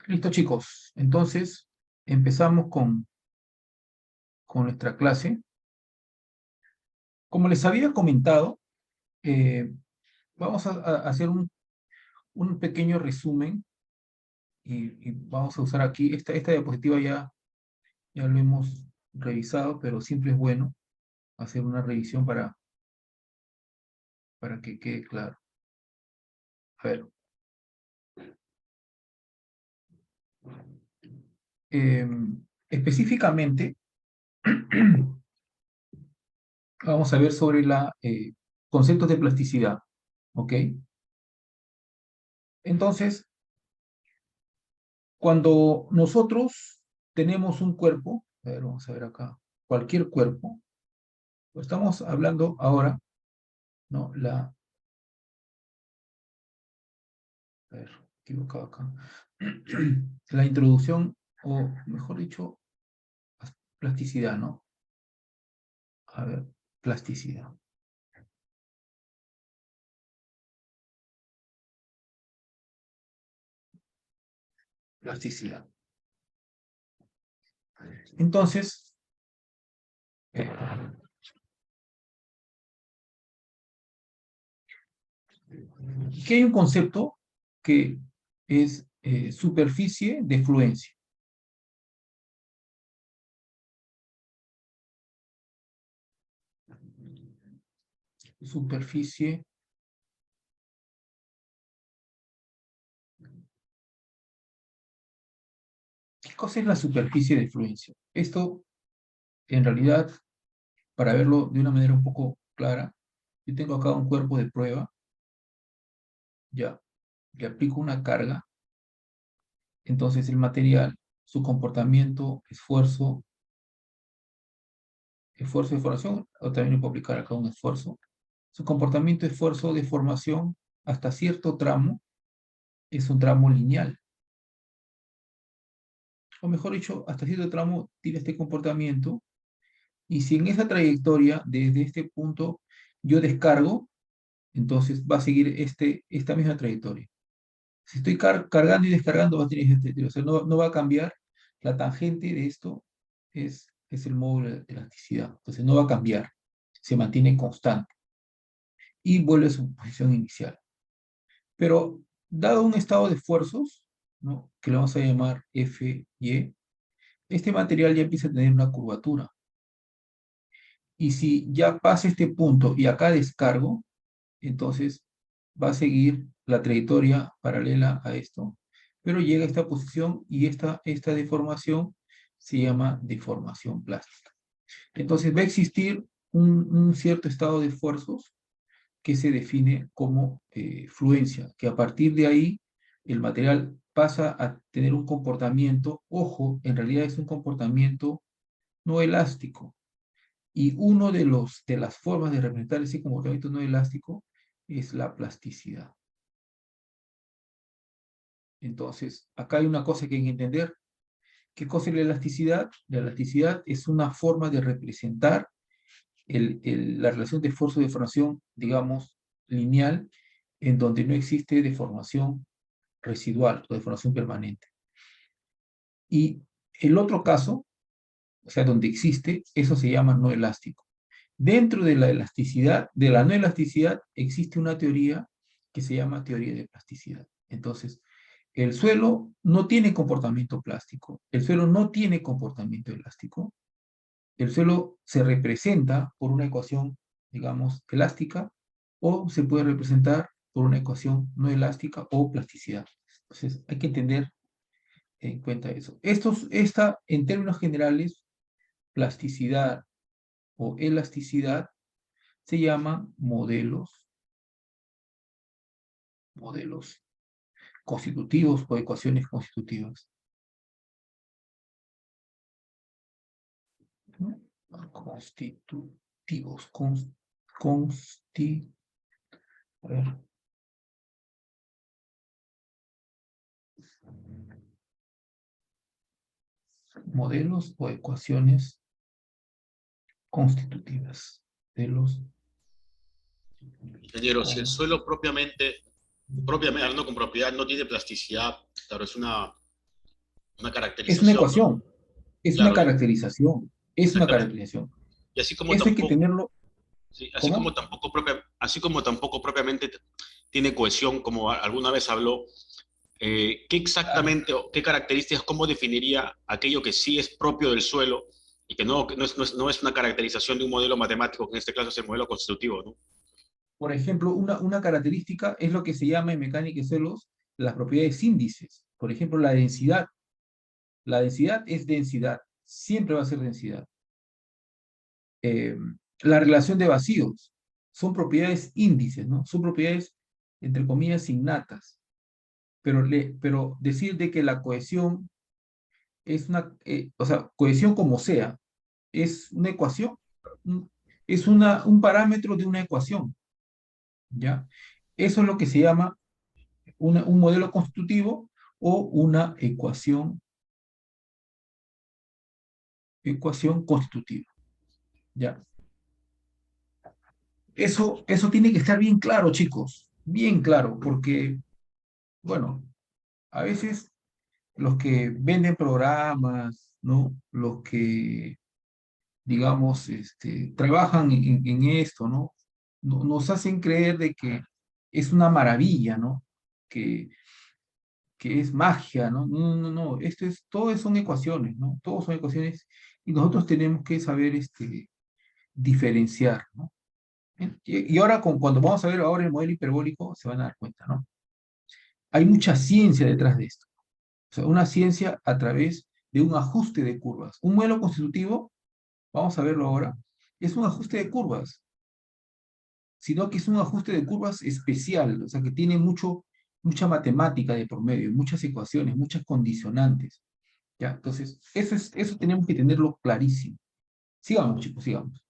Listo, chicos. Entonces, empezamos con nuestra clase. Como les había comentado, eh, vamos a hacer un pequeño resumen y vamos a usar aquí, esta diapositiva ya lo hemos revisado, pero siempre es bueno hacer una revisión para que quede claro. A ver. Específicamente, vamos a ver sobre conceptos de plasticidad, ¿ok? Entonces, cuando nosotros tenemos un cuerpo, a ver, vamos a ver acá, cualquier cuerpo, estamos hablando ahora, ¿no? A ver, equivocado acá. La introducción, o mejor dicho, plasticidad, ¿no? A ver, plasticidad. Plasticidad. Entonces, eh, aquí hay un concepto que es superficie de fluencia. Superficie. ¿Qué cosa es la superficie de fluencia? Esto, en realidad, para verlo de una manera un poco clara, yo tengo acá un cuerpo de prueba, ya, le aplico una carga, entonces el material, su comportamiento, esfuerzo, deformación, o también le puedo aplicar acá un esfuerzo, su comportamiento, esfuerzo, deformación, hasta cierto tramo, es un tramo lineal. O mejor dicho, hasta cierto tramo tiene este comportamiento, y si en esa trayectoria, desde este punto, yo descargo, entonces va a seguir esta misma trayectoria. Si estoy cargando y descargando, va a tener este, o sea, no va a cambiar. La tangente de esto es el módulo de elasticidad. Entonces no va a cambiar, se mantiene constante y vuelve a su posición inicial. Pero dado un estado de esfuerzos, ¿no? Que le vamos a llamar F, Y, este material ya empieza a tener una curvatura. Y si ya pasa este punto y acá descargo, entonces va a seguir la trayectoria paralela a esto, pero llega a esta posición y esta deformación se llama deformación plástica. Entonces va a existir un cierto estado de esfuerzos que se define como fluencia, que a partir de ahí el material pasa a tener un comportamiento, ojo, en realidad es un comportamiento no elástico, y uno de las formas de representar ese comportamiento no elástico es la plasticidad. Entonces, acá hay una cosa que hay que entender. ¿Qué cosa es la elasticidad? La elasticidad es una forma de representar la relación de esfuerzo-deformación, digamos, lineal, en donde no existe deformación residual o deformación permanente. Y el otro caso, o sea, donde existe, eso se llama no elástico. Dentro de la elasticidad, de la no elasticidad, existe una teoría que se llama teoría de plasticidad. Entonces, el suelo no tiene comportamiento plástico, el suelo no tiene comportamiento elástico, el suelo se representa por una ecuación, digamos, elástica, o se puede representar por una ecuación no elástica o plasticidad. Entonces, hay que tener en cuenta eso. En términos generales, plasticidad o elasticidad se llaman modelos constitutivos o ecuaciones constitutivas, ¿no? Constitutivos, a ver. Modelos o ecuaciones constitutivas de los... Ingeniero, si el suelo propiamente propiamente hablando con propiedad, no tiene plasticidad, claro, es una Es una caracterización, ¿no? ecuación, es una Claro, caracterización, es una exactamente. caracterización. Y así como Eso hay que tampoco, tenerlo, sí, ¿cómo? así como tampoco propiamente tiene cohesión, como alguna vez habló, ¿qué Claro. exactamente o qué características, cómo definiría aquello que sí es propio del suelo y que no es una caracterización de un modelo matemático, que en este caso es el modelo constitutivo, ¿no? Por ejemplo, una característica es lo que se llama en mecánica de suelos las propiedades índices. Por ejemplo, la densidad. La densidad es densidad, siempre va a ser densidad. Eh, la relación de vacíos son propiedades índices, ¿no? Son propiedades, entre comillas, innatas. Pero decir de que la cohesión es una, o sea, cohesión como sea, es una ecuación, es un parámetro de una ecuación, ¿ya? Eso es lo que se llama un modelo constitutivo o una ecuación constitutiva, ¿ya? Eso tiene que estar bien claro, chicos, bien claro, porque, bueno, a veces los que venden programas, ¿no? Los que, digamos, trabajan en esto, ¿no? Nos hacen creer de que es una maravilla, ¿no? Que, que es magia, ¿no? No, no, no, todo son ecuaciones, ¿no? Todos son ecuaciones y nosotros tenemos que saber diferenciar, ¿no? Y ahora, cuando vamos a ver ahora el modelo hiperbólico, se van a dar cuenta, ¿no? Hay mucha ciencia detrás de esto. O sea, una ciencia a través de un ajuste de curvas. Un modelo constitutivo, vamos a verlo ahora, es un ajuste de curvas, sino que es un ajuste de curvas especial, o sea, que tiene mucha matemática de por medio, muchas ecuaciones, muchas condicionantes. ¿Ya? Entonces, eso tenemos que tenerlo clarísimo. Sigamos, chicos, sigamos.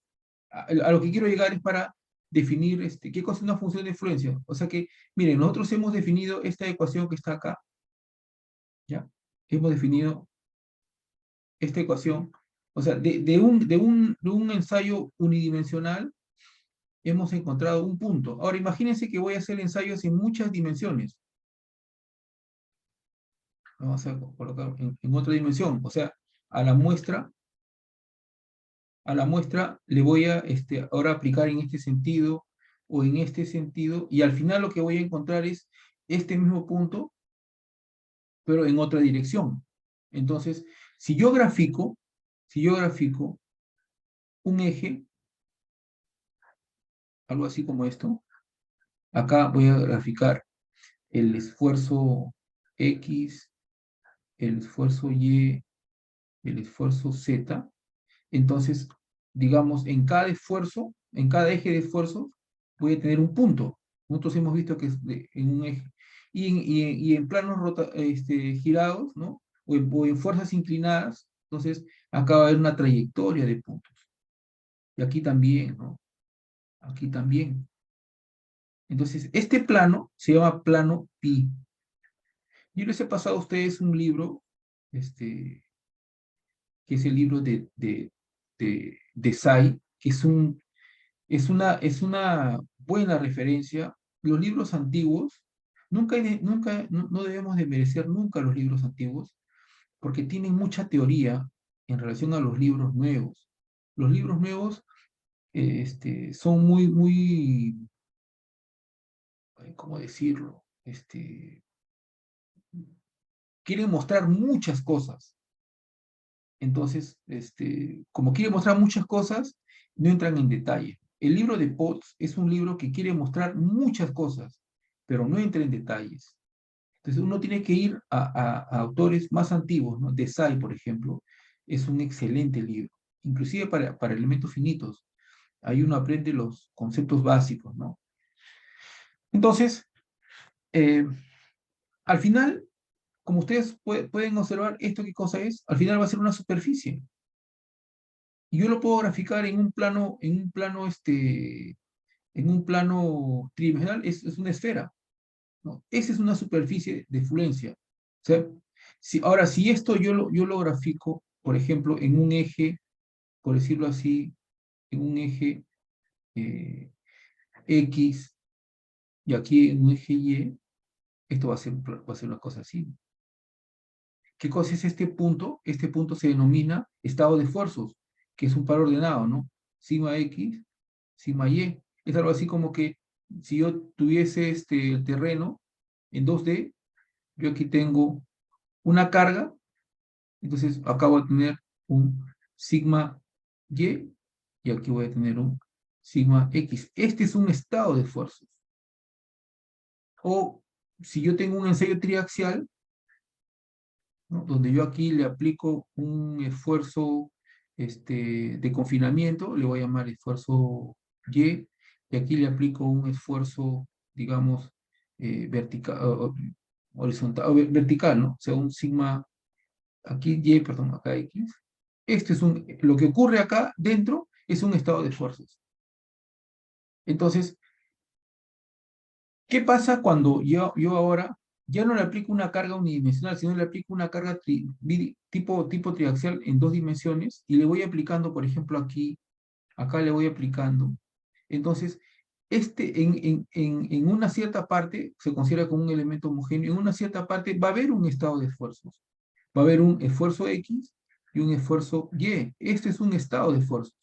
A lo que quiero llegar es para definir qué cosa es una función de influencia. O sea que, miren, nosotros hemos definido esta ecuación que está acá, ¿ya? Hemos definido esta ecuación. O sea, de un ensayo unidimensional hemos encontrado un punto. Ahora, imagínense que voy a hacer ensayos en muchas dimensiones. Vamos a colocar en otra dimensión. O sea, a la muestra, a la muestra le voy a ahora aplicar en este sentido o en este sentido, y al final lo que voy a encontrar es este mismo punto, pero en otra dirección. Entonces, si yo grafico un eje, algo así como esto, acá voy a graficar el esfuerzo X, el esfuerzo Y, el esfuerzo Z. Entonces, digamos, en cada esfuerzo, en cada eje de esfuerzo, voy a tener un punto. Nosotros hemos visto que es en un eje. Y en planos girados, ¿no? O en fuerzas inclinadas, entonces acá va a haber una trayectoria de puntos. Y aquí también, ¿no? Aquí también. Entonces, este plano se llama plano pi. Yo les he pasado a ustedes un libro, que es el libro de Say, que es una buena referencia. Los libros antiguos, nunca, no debemos de merecer nunca los libros antiguos, porque tienen mucha teoría en relación a los libros nuevos. Los libros nuevos son muy, muy, ¿cómo decirlo? Quieren mostrar muchas cosas. Entonces, como quiere mostrar muchas cosas, no entran en detalle. El libro de Potts es un libro que quiere mostrar muchas cosas, pero no entra en detalles. Entonces, uno tiene que ir a autores más antiguos, ¿no? Desai, por ejemplo, es un excelente libro, inclusive para elementos finitos. Ahí uno aprende los conceptos básicos, ¿no? Entonces, eh, al final, como ustedes pueden observar, ¿esto qué cosa es? Al final va a ser una superficie. Y yo lo puedo graficar en un plano tridimensional, es una esfera, ¿no? Esa es una superficie de fluencia. O sea, ahora, si esto yo lo grafico, por ejemplo, en un eje, por decirlo así, en un eje eh, X y aquí en un eje Y, esto va a ser una cosa así. ¿Qué cosa es este punto? Este punto se denomina estado de esfuerzos, que es un par ordenado, ¿no? Sigma X, sigma Y. Es algo así como que si yo tuviese el terreno en 2D, yo aquí tengo una carga, entonces acá voy a tener un sigma Y y aquí voy a tener un sigma X. Este es un estado de esfuerzos. O si yo tengo un ensayo triaxial, ¿no? Donde yo aquí le aplico un esfuerzo de confinamiento, le voy a llamar esfuerzo y aquí le aplico un esfuerzo, digamos, vertical, horizontal, vertical, ¿no? O sea, un sigma, aquí Y, perdón, acá X. Lo que ocurre acá dentro es un estado de esfuerzos. Entonces, ¿qué pasa cuando yo ahora ya no le aplico una carga unidimensional, sino le aplico una carga tipo triaxial en 2 dimensiones y le voy aplicando, por ejemplo, aquí, acá le voy aplicando? Entonces, en una cierta parte se considera como un elemento homogéneo, en una cierta parte va a haber un estado de esfuerzos. Va a haber un esfuerzo X y un esfuerzo Y. Este es un estado de esfuerzos.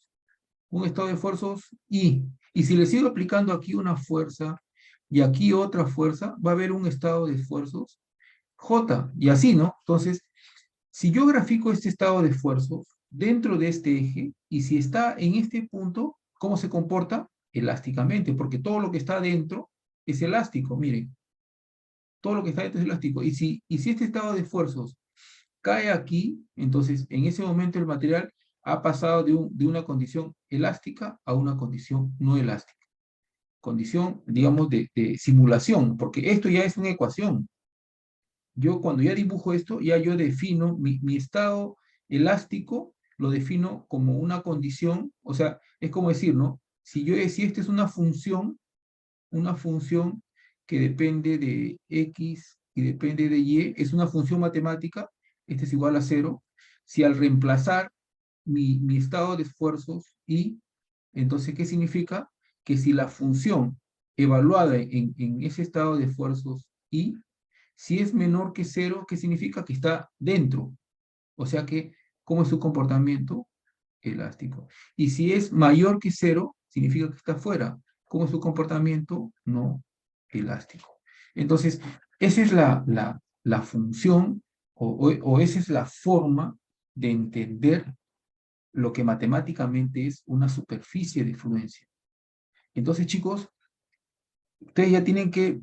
Un estado de esfuerzos Y. Y si le sigo aplicando aquí una fuerza y aquí otra fuerza, va a haber un estado de esfuerzos J. Y así, ¿no? Entonces, si yo grafico este estado de esfuerzos dentro de este eje, y si está en este punto, ¿cómo se comporta? Elásticamente, porque todo lo que está dentro es elástico, miren. Todo lo que está dentro es elástico. Y si este estado de esfuerzos cae aquí, entonces en ese momento el material ha pasado de una condición elástica a una condición no elástica. Condición, digamos, de simulación, porque esto ya es una ecuación. Yo cuando ya dibujo esto, ya yo defino mi estado elástico, lo defino como una condición, o sea, es como decir, ¿no? Si esta es una función que depende de X y depende de Y, es una función matemática, este es igual a 0. Si al reemplazar mi estado de esfuerzos Y, entonces, ¿qué significa? Que si la función evaluada en ese estado de esfuerzos Y, si es menor que 0, ¿qué significa? Que está dentro. O sea que, ¿cómo es su comportamiento? Elástico. Y si es mayor que 0, significa que está fuera. ¿Cómo es su comportamiento? No elástico. Entonces, esa es la función o esa es la forma de entender lo que matemáticamente es una superficie de fluencia. Entonces, chicos, ustedes ya tienen que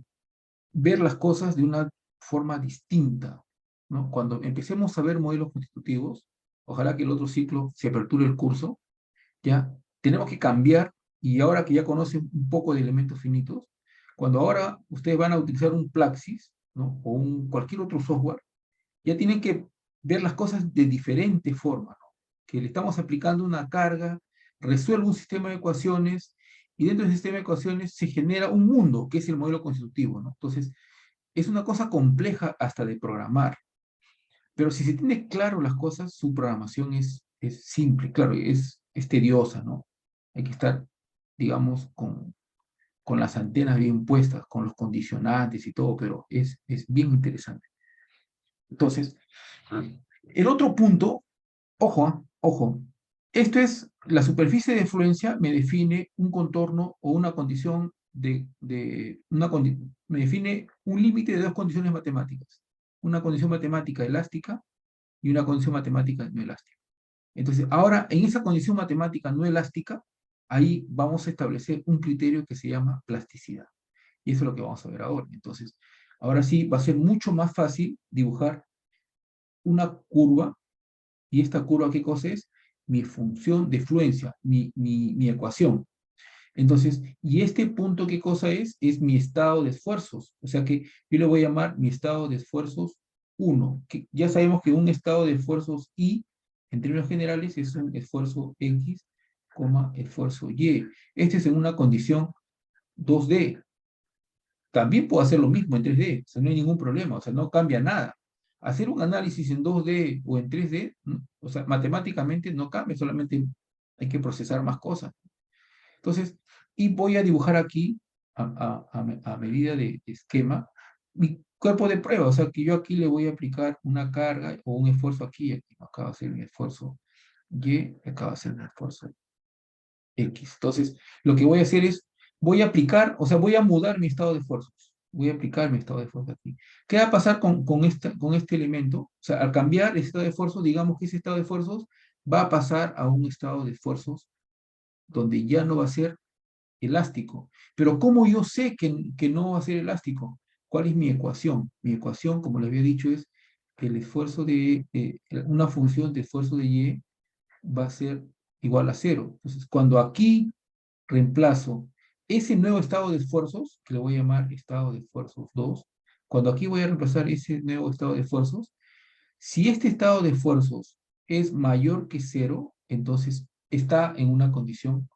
ver las cosas de una forma distinta, ¿no? Cuando empecemos a ver modelos constitutivos, ojalá que el otro ciclo se aperture el curso, ya tenemos que cambiar, y ahora que ya conocen un poco de elementos finitos, cuando ahora ustedes van a utilizar un Plaxis, ¿no? O cualquier otro software, ya tienen que ver las cosas de diferente forma, ¿no? Que le estamos aplicando una carga, resuelve un sistema de ecuaciones, y dentro del sistema de ecuaciones se genera un mundo, que es el modelo constitutivo, ¿no? Entonces, es una cosa compleja hasta de programar, pero si se tiene claro las cosas, su programación es simple, claro, es tediosa, ¿no? Hay que estar, digamos, con las antenas bien puestas, con los condicionantes y todo, pero es bien interesante. Entonces, el otro punto, ojo, esto es, la superficie de fluencia me define un contorno o una condición me define un límite de dos condiciones matemáticas. Una condición matemática elástica y una condición matemática no elástica. Entonces, ahora, en esa condición matemática no elástica, ahí vamos a establecer un criterio que se llama plasticidad. Y eso es lo que vamos a ver ahora. Entonces, ahora sí va a ser mucho más fácil dibujar una curva. ¿Y esta curva qué cosa es? Mi función de fluencia, mi ecuación. Entonces, ¿y este punto qué cosa es? Es mi estado de esfuerzos. O sea que yo le voy a llamar mi estado de esfuerzos 1. Que ya sabemos que un estado de esfuerzos Y, en términos generales, es un esfuerzo X, esfuerzo Y. Este es en una condición 2D. También puedo hacer lo mismo en 3D, o sea, no hay ningún problema, o sea, no cambia nada. Hacer un análisis en 2D o en 3D, o sea, matemáticamente no cambia, solamente hay que procesar más cosas. Entonces, y voy a dibujar aquí, a medida de esquema, cuerpo de prueba, o sea que yo aquí le voy a aplicar una carga o un esfuerzo aquí, aquí acá va a ser mi esfuerzo Y, acá va a ser mi esfuerzo X. Entonces, lo que voy a hacer es, voy a aplicar, o sea, voy a mudar mi estado de fuerzas. Voy a aplicar mi estado de fuerza aquí. ¿Qué va a pasar con este elemento? O sea, al cambiar el estado de fuerzas, digamos que ese estado de fuerzas va a pasar a un estado de fuerzas donde ya no va a ser elástico. Pero ¿cómo yo sé que no va a ser elástico? ¿Cuál es mi ecuación? Mi ecuación, como les había dicho, es que el esfuerzo una función de esfuerzo de Y va a ser igual a cero. Entonces, cuando aquí reemplazo ese nuevo estado de esfuerzos, que le voy a llamar estado de esfuerzos 2, cuando aquí voy a reemplazar ese nuevo estado de esfuerzos, si este estado de esfuerzos es mayor que cero, entonces está en una condición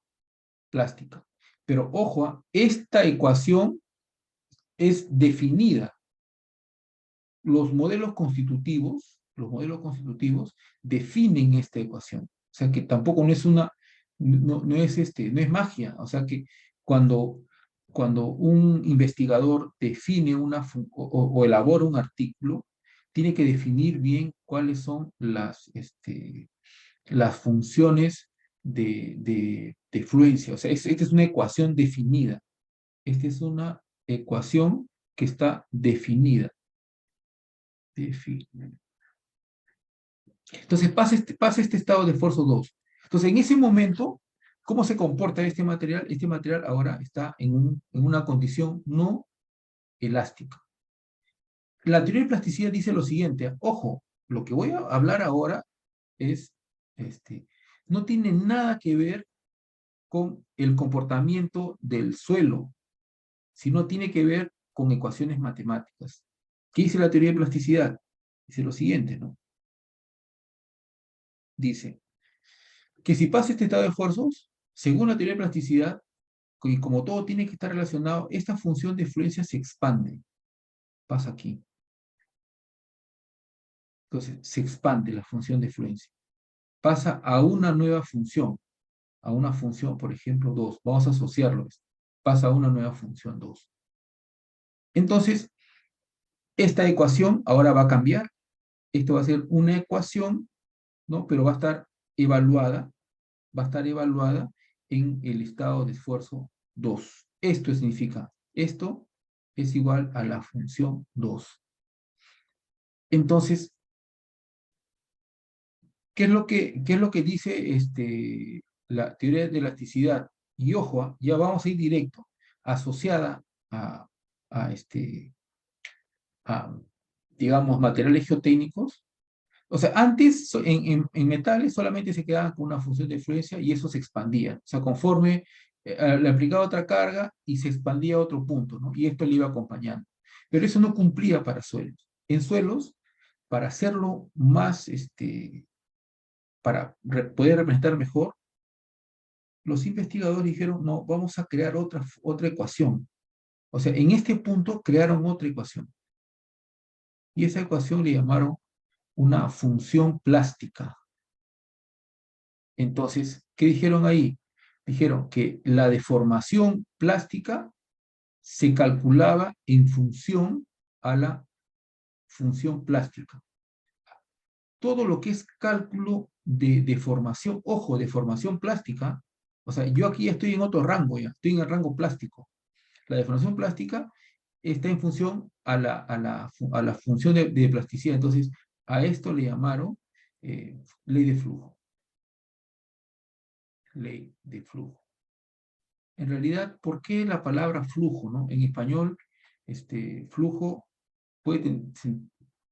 plástica. Pero ojo, esta ecuación es definida. Los modelos constitutivos definen esta ecuación. O sea que tampoco no es no es magia. O sea que cuando un investigador define o elabora un artículo, tiene que definir bien cuáles son las funciones de fluencia. O sea, esta es una ecuación definida. Esta es una ecuación que está definida. Entonces pasa este estado de esfuerzo 2. Entonces, en ese momento, ¿cómo se comporta este material? Este material ahora está en una condición no elástica. La teoría de plasticidad dice lo siguiente, ojo, lo que voy a hablar ahora es, no tiene nada que ver con el comportamiento del suelo, sino tiene que ver con ecuaciones matemáticas. ¿Qué dice la teoría de plasticidad? Dice lo siguiente, ¿no? Dice que si pasa este estado de esfuerzos, según la teoría de plasticidad, y como todo tiene que estar relacionado, esta función de fluencia se expande. Pasa aquí. Entonces, se expande la función de fluencia. Pasa a una nueva función. A una función, por ejemplo, 2. Vamos a asociarlo. Pasa a una nueva función 2. Entonces, esta ecuación ahora va a cambiar. Esto va a ser una ecuación, ¿no? Pero va a estar evaluada en el estado de esfuerzo 2. Esto significa, esto es igual a la función 2. Entonces, ¿qué es lo que dice la teoría de elasticidad? Y ojo, ya vamos a ir directo, asociada a, a, este, a, digamos, materiales geotécnicos. O sea, antes en metales solamente se quedaban con una función de fluencia y eso se expandía. O sea, conforme le aplicaba otra carga y se expandía a otro punto, ¿no? Y esto le iba acompañando. Pero eso no cumplía para suelos. En suelos, para hacerlo más, poder representar mejor, los investigadores dijeron, no, vamos a crear otra ecuación. O sea, en este punto crearon otra ecuación. Y esa ecuación le llamaron una función plástica. Entonces, ¿qué dijeron ahí? Dijeron que la deformación plástica se calculaba en función a la función plástica. Todo lo que es cálculo de deformación, ojo, deformación plástica, o sea, yo aquí estoy en otro rango ya, estoy en el rango plástico. La deformación plástica está en función a la función de plasticidad. Entonces, a esto le llamaron ley de flujo. Ley de flujo. En realidad, ¿por qué la palabra flujo, no? En español, flujo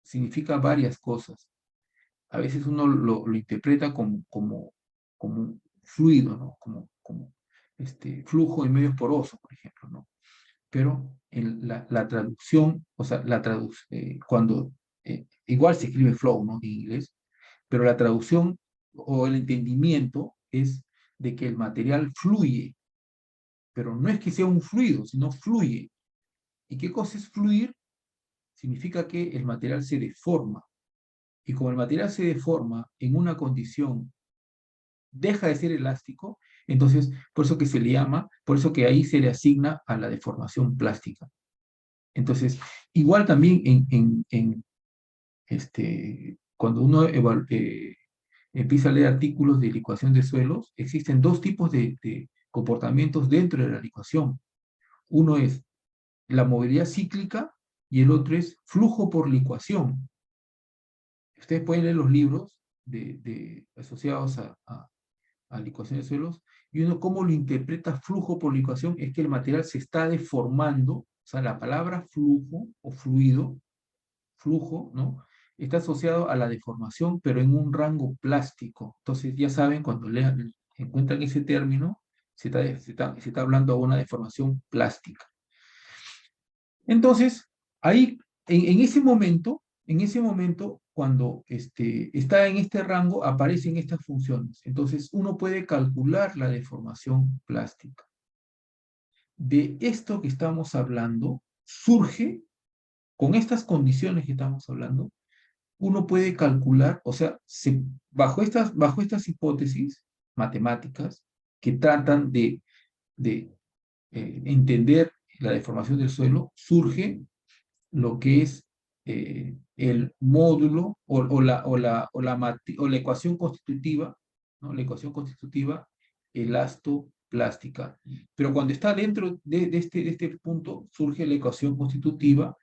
significa varias cosas. A veces uno lo interpreta como un fluido, ¿no? Como flujo en medios porosos, por ejemplo, ¿no? Pero la traducción, o sea, igual se escribe flow, ¿no? En inglés, pero la traducción o el entendimiento es de que el material fluye, pero no es que sea un fluido, sino fluye. ¿Y qué cosa es fluir? Significa que el material se deforma. Y como el material se deforma en una condición, deja de ser elástico, entonces por eso que se le llama, por eso que ahí se le asigna a la deformación plástica. Entonces, Igual también cuando uno empieza a leer artículos de licuación de suelos, existen dos tipos de comportamientos dentro de la licuación. Uno es la movilidad cíclica y el otro es flujo por licuación. Ustedes pueden leer los libros asociados a licuación de suelos, y uno cómo lo interpreta flujo por licuación es que el material se está deformando, o sea, la palabra flujo o fluido, flujo, ¿no? Está asociado a la deformación, pero en un rango plástico. Entonces, ya saben, cuando encuentran ese término, se está hablando de una deformación plástica. Entonces, ahí, en ese momento, cuando está en este rango, aparecen estas funciones. Entonces, uno puede calcular la deformación plástica. De esto que estamos hablando, surge, con estas condiciones que estamos hablando, uno puede calcular, o sea, bajo estas hipótesis matemáticas que tratan de entender la deformación del suelo, surge lo que es el módulo o la ecuación constitutiva, ¿no? La ecuación constitutiva elastoplástica. Pero cuando está dentro de este punto, surge la ecuación constitutiva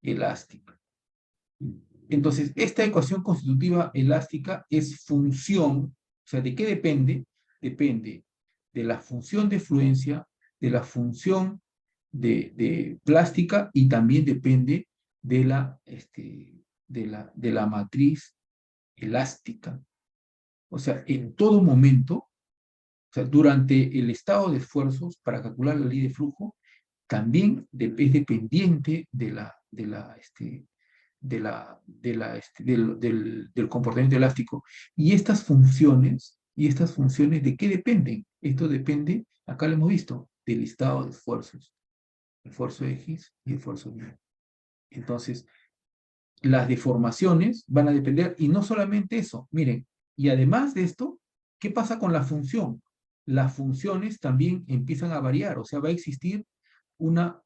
elástica. Entonces, esta ecuación constitutiva elástica es función, o sea, ¿de qué depende? Depende de la función de fluencia, de la función de plástica, y también depende de la matriz elástica. O sea, en todo momento, o sea, durante el estado de esfuerzos para calcular la ley de flujo, también es dependiente del comportamiento elástico. Y estas funciones, ¿de qué dependen? Esto depende, acá lo hemos visto, del estado de esfuerzos. El esfuerzo X y el esfuerzo Y. Entonces, las deformaciones van a depender, y no solamente eso, miren, y además de esto, ¿qué pasa con la función? Las funciones también empiezan a variar, o sea, va a existir una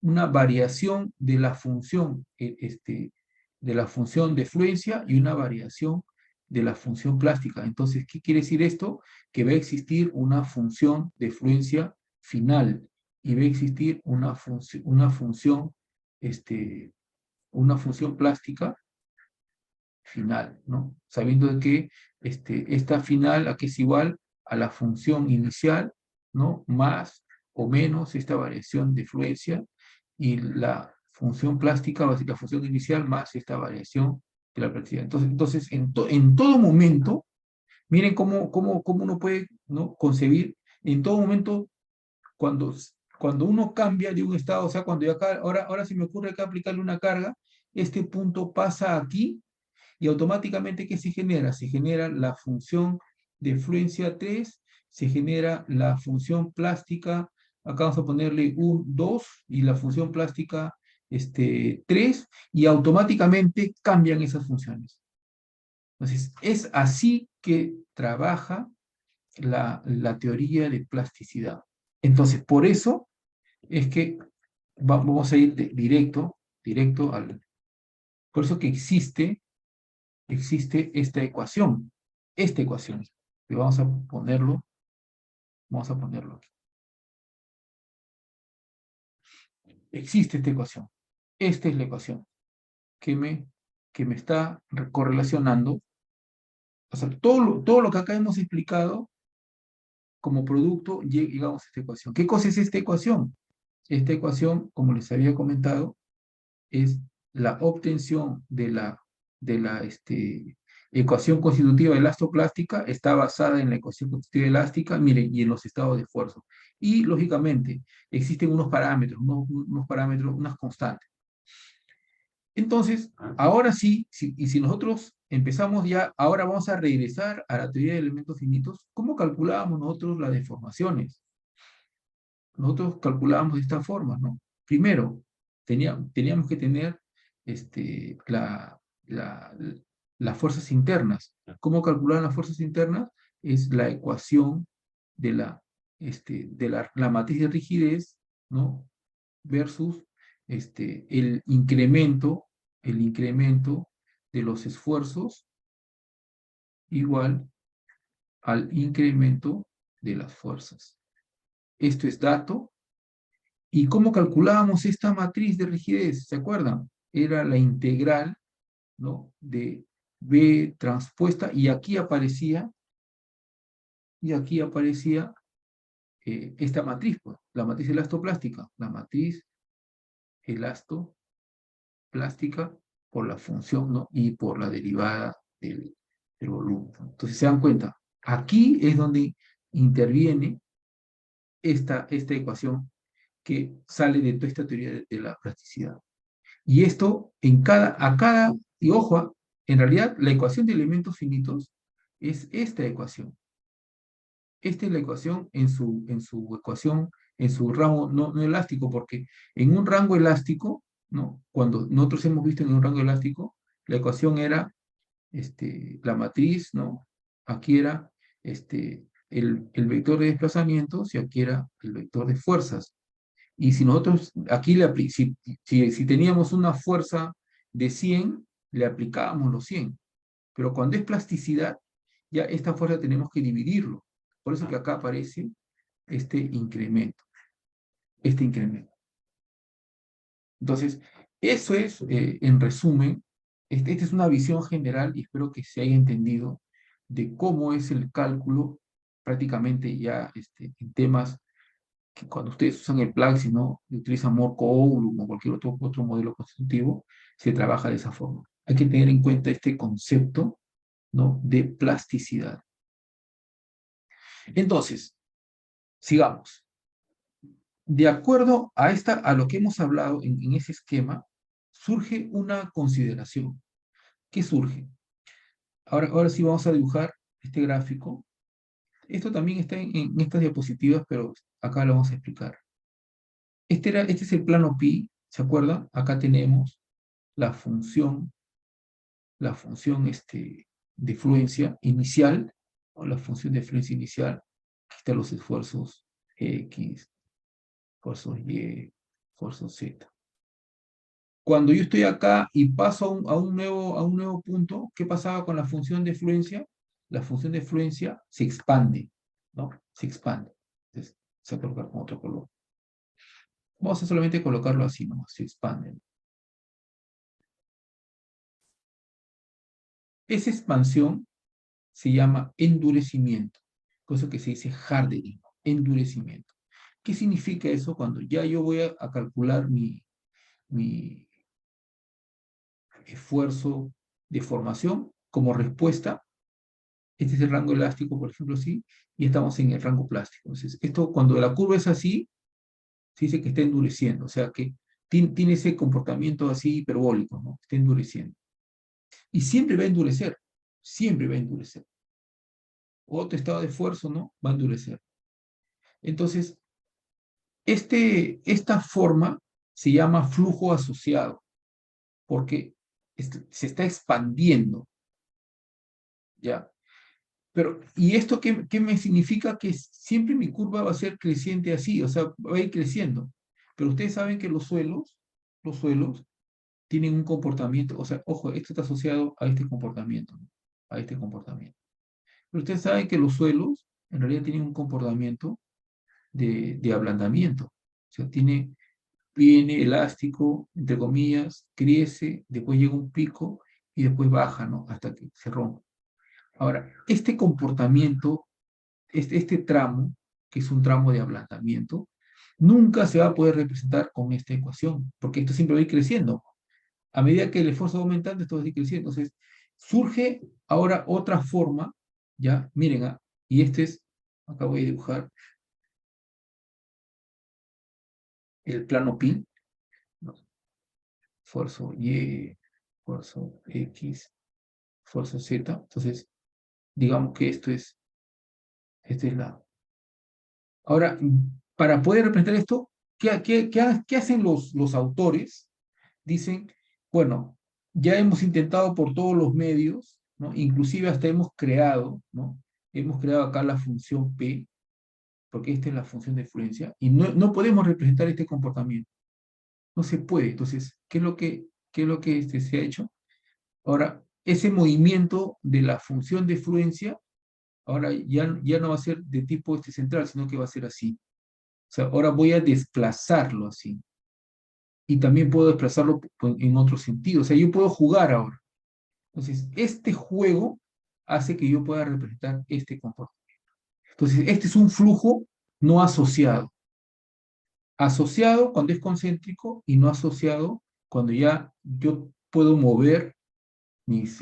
variación de la función de fluencia y una variación de la función plástica. Entonces, ¿qué quiere decir esto? Que va a existir una función de fluencia final y va a existir una función plástica final, ¿no? Sabiendo de que esta final aquí es igual a la función inicial, ¿no? Más o menos esta variación de fluencia, y la función plástica va a ser la función inicial más esta variación de la plasticidad. Entonces en todo momento, miren cómo uno puede, ¿no?, concebir en todo momento cuando uno cambia de un estado, o sea, cuando yo acá, ahora se me ocurre acá aplicarle una carga, este punto pasa aquí, y automáticamente, ¿qué se genera? Se genera la función de fluencia 3, se genera la función plástica, acá vamos a ponerle un 2, y la función plástica 3, y automáticamente cambian esas funciones. Entonces, es así que trabaja la teoría de plasticidad. Entonces, por eso es que vamos a ir directo al... Por eso que existe esta ecuación, que vamos a ponerlo aquí. Existe esta ecuación. Esta es la ecuación que me está correlacionando. O sea, todo lo que acá hemos explicado como producto, llegamos a esta ecuación. ¿Qué cosa es esta ecuación? Esta ecuación, como les había comentado, es la obtención de la ecuación constitutiva elastoplástica. Está basada en la ecuación constitutiva elástica, miren, y en los estados de esfuerzo. Y, lógicamente, existen unos parámetros, unas constantes. Entonces, ahora sí, y si nosotros empezamos ya, ahora vamos a regresar a la teoría de elementos finitos. ¿Cómo calculábamos nosotros las deformaciones? Nosotros calculábamos de esta forma, ¿no? Primero, teníamos que tener las fuerzas internas. ¿Cómo calcular las fuerzas internas? Es la ecuación de la matriz de rigidez, ¿no?, versus el incremento de los esfuerzos igual al incremento de las fuerzas. Esto es dato. ¿Y cómo calculábamos esta matriz de rigidez? ¿Se acuerdan? Era la integral, ¿no?, de B transpuesta, y aquí aparecía esta matriz, pues, la matriz elastoplástica, por la función, ¿no?, y por la derivada del volumen. Entonces, se dan cuenta, aquí es donde interviene esta ecuación que sale de toda esta teoría de la plasticidad. Y esto, y ojo, en realidad la ecuación de elementos finitos es esta ecuación. Esta es la ecuación en su ecuación, en su rango no elástico, porque en un rango elástico, ¿no?, cuando nosotros hemos visto en un rango elástico, la ecuación era la matriz, ¿no? Aquí era el vector de desplazamientos y aquí era el vector de fuerzas. Y si nosotros aquí si teníamos una fuerza de 100, le aplicábamos los 100. Pero cuando es plasticidad, ya esta fuerza tenemos que dividirlo. Por eso que acá aparece este incremento. Entonces, eso es, en resumen, esta es una visión general, y espero que se haya entendido, de cómo es el cálculo prácticamente ya en temas que cuando ustedes usan el Plaxi, ¿no?, y utilizan Moore-Coulomb o cualquier otro modelo constitutivo, se trabaja de esa forma. Hay que tener en cuenta este concepto, ¿no?, de plasticidad. Entonces, sigamos. De acuerdo a lo que hemos hablado en ese esquema, surge una consideración. ¿Qué surge? Ahora sí vamos a dibujar este gráfico. Esto también está en estas diapositivas, pero acá lo vamos a explicar. Este es el plano pi, ¿se acuerdan? Acá tenemos la función de fluencia inicial, o la función de fluencia inicial. Aquí están los esfuerzos X, esfuerzos Y, esfuerzos Z. Cuando yo estoy acá y paso a un nuevo punto, ¿qué pasaba con la función de fluencia? La función de fluencia se expande, ¿no? Se expande. Entonces, se va a colocar con otro color. Vamos a solamente colocarlo así, ¿no? Se expande. Esa expansión se llama endurecimiento, cosa que se dice hardening, endurecimiento. ¿Qué significa eso? Cuando ya yo voy a calcular mi esfuerzo de formación como respuesta, este es el rango elástico, por ejemplo, sí, y estamos en el rango plástico. Entonces, esto, cuando la curva es así, se dice que está endureciendo, o sea que tiene ese comportamiento así hiperbólico, ¿no? Está endureciendo. Y siempre va a endurecer, siempre va a endurecer. Otro estado de esfuerzo, ¿no?, va a endurecer. Entonces, esta forma se llama flujo asociado, porque se está expandiendo, ¿ya? Pero, ¿y esto qué me significa? Que siempre mi curva va a ser creciente así, o sea, va a ir creciendo. Pero ustedes saben que los suelos tienen un comportamiento, o sea, ojo, esto está asociado a este comportamiento, ¿no?, a este comportamiento. Pero ustedes saben que los suelos en realidad tienen un comportamiento de ablandamiento. O sea, viene elástico, entre comillas, crece, después llega un pico y después baja, ¿no?, hasta que se rompe. Ahora, este comportamiento, este tramo, que es un tramo de ablandamiento, nunca se va a poder representar con esta ecuación, porque esto siempre va a ir creciendo. A medida que el esfuerzo va aumentando, esto va a ir creciendo. Entonces, surge ahora otra forma, ya, miren, y acá voy a dibujar el plano pi, ¿no?, esfuerzo Y, esfuerzo X, esfuerzo Z. Entonces, digamos que esta es la... Ahora, para poder representar esto, ¿qué hacen los autores? Dicen, bueno, ya hemos intentado por todos los medios, ¿no?, inclusive hasta hemos creado, ¿no?, hemos creado acá la función P, porque esta es la función de fluencia, y no podemos representar este comportamiento. no se puede. Entonces, qué es lo que se ha hecho? Ahora, ese movimiento de la función de fluencia, ahora ya no va a ser de tipo central, sino que va a ser así. O sea, ahora voy a desplazarlo así. Y también puedo desplazarlo en otro sentido. O sea, yo puedo jugar ahora. Entonces, este juego hace que yo pueda representar este comportamiento. Entonces, este es un flujo no asociado. Asociado cuando es concéntrico y no asociado cuando ya yo puedo mover mis,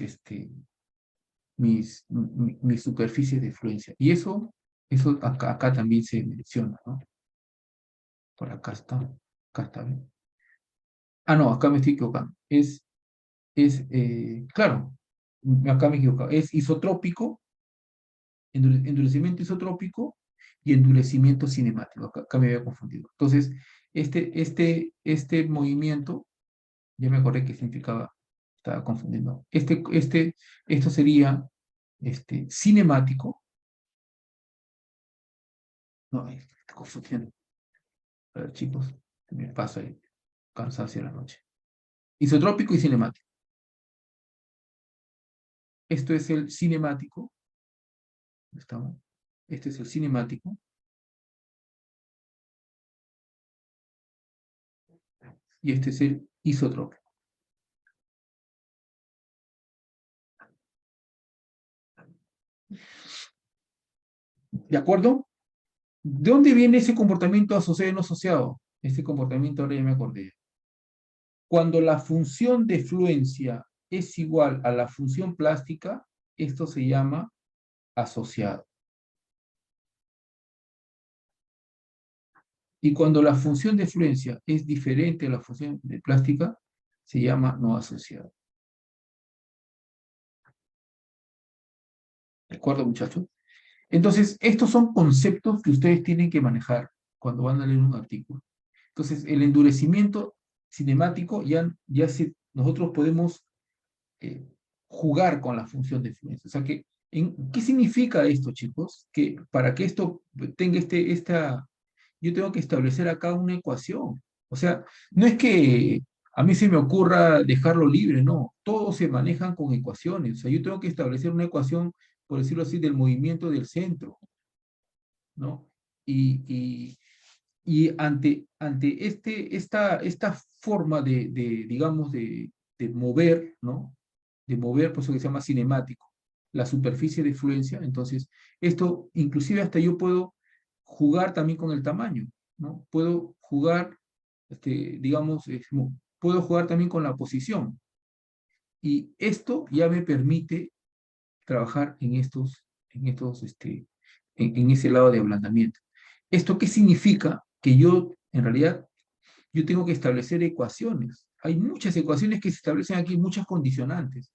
mis superficies de fluencia. Y eso acá también se menciona, ¿no? Por acá está bien. Ah, no, acá me estoy equivocando. Claro, acá me he equivocado. Es isotrópico, endurecimiento isotrópico y endurecimiento cinemático. Acá me había confundido. Entonces, este movimiento, ya me acordé qué significaba, estaba confundiendo. Esto sería cinemático. No, estoy confundiendo. A ver, chicos, me pasa ahí, cansancio en la noche. Isotrópico y cinemático. Esto es el cinemático. ¿Estamos? Este es el cinemático. Y este es el isotrópico. ¿De acuerdo? ¿De dónde viene ese comportamiento asociado y no asociado? Este comportamiento ahora ya me acordé. Cuando la función de fluencia es igual a la función plástica, esto se llama asociado. Y cuando la función de fluencia es diferente a la función de plástica, se llama no asociado. ¿De acuerdo, muchachos? Entonces, estos son conceptos que ustedes tienen que manejar cuando van a leer un artículo. Entonces, el endurecimiento cinemático, nosotros podemos jugar con la función de fluencia. O sea, ¿qué significa esto, chicos? Que para que esto tenga yo tengo que establecer acá una ecuación. O sea, no es que a mí se me ocurra dejarlo libre, no. Todos se manejan con ecuaciones. O sea, yo tengo que establecer una ecuación, por decirlo así, del movimiento del centro, ¿no? Y, y ante esta forma digamos, de mover, ¿no? De mover, por eso que se llama cinemático, la superficie de fluencia, entonces, esto, inclusive hasta yo puedo jugar también con el tamaño, ¿no? Puedo jugar, digamos, puedo jugar también con la posición. Y esto ya me permite trabajar en ese lado de ablandamiento. ¿Esto qué significa? Que yo, en realidad, yo tengo que establecer ecuaciones. Hay muchas ecuaciones que se establecen aquí, muchas condicionantes.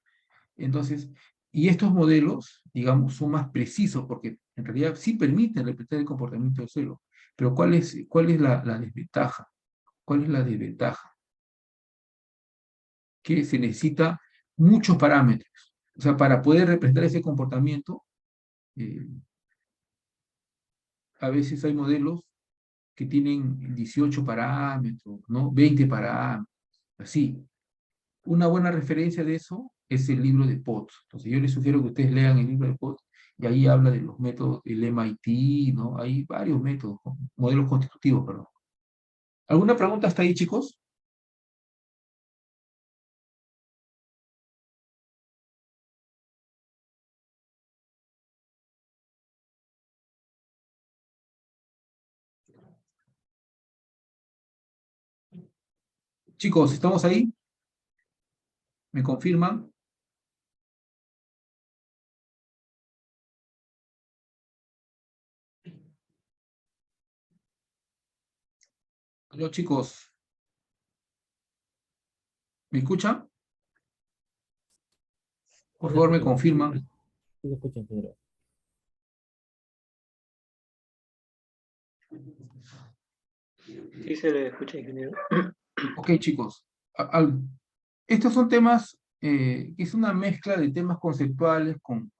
Entonces, y estos modelos, digamos, son más precisos porque en realidad sí permiten representar el comportamiento del suelo. Pero cuál es la desventaja? ¿Cuál es la desventaja? Que se necesita muchos parámetros. O sea, para poder representar ese comportamiento, eh, a veces hay modelos que tienen 18 parámetros, ¿no? 20 parámetros, así. Una buena referencia de eso es el libro de Potts. Entonces yo les sugiero que ustedes lean el libro de Potts y ahí habla de los métodos del MIT, ¿no? Hay varios métodos, modelos constitutivos, perdón. ¿Alguna pregunta hasta ahí, chicos? Chicos, ¿estamos ahí? ¿Me confirman? Aló, chicos, ¿me escuchan? Por Sí, se favor, me escucha. confirman. Sí, se escucha, ingeniero. Sí se le escucha, ingeniero. Ok, chicos. Estos son temas, que es una mezcla de temas conceptuales con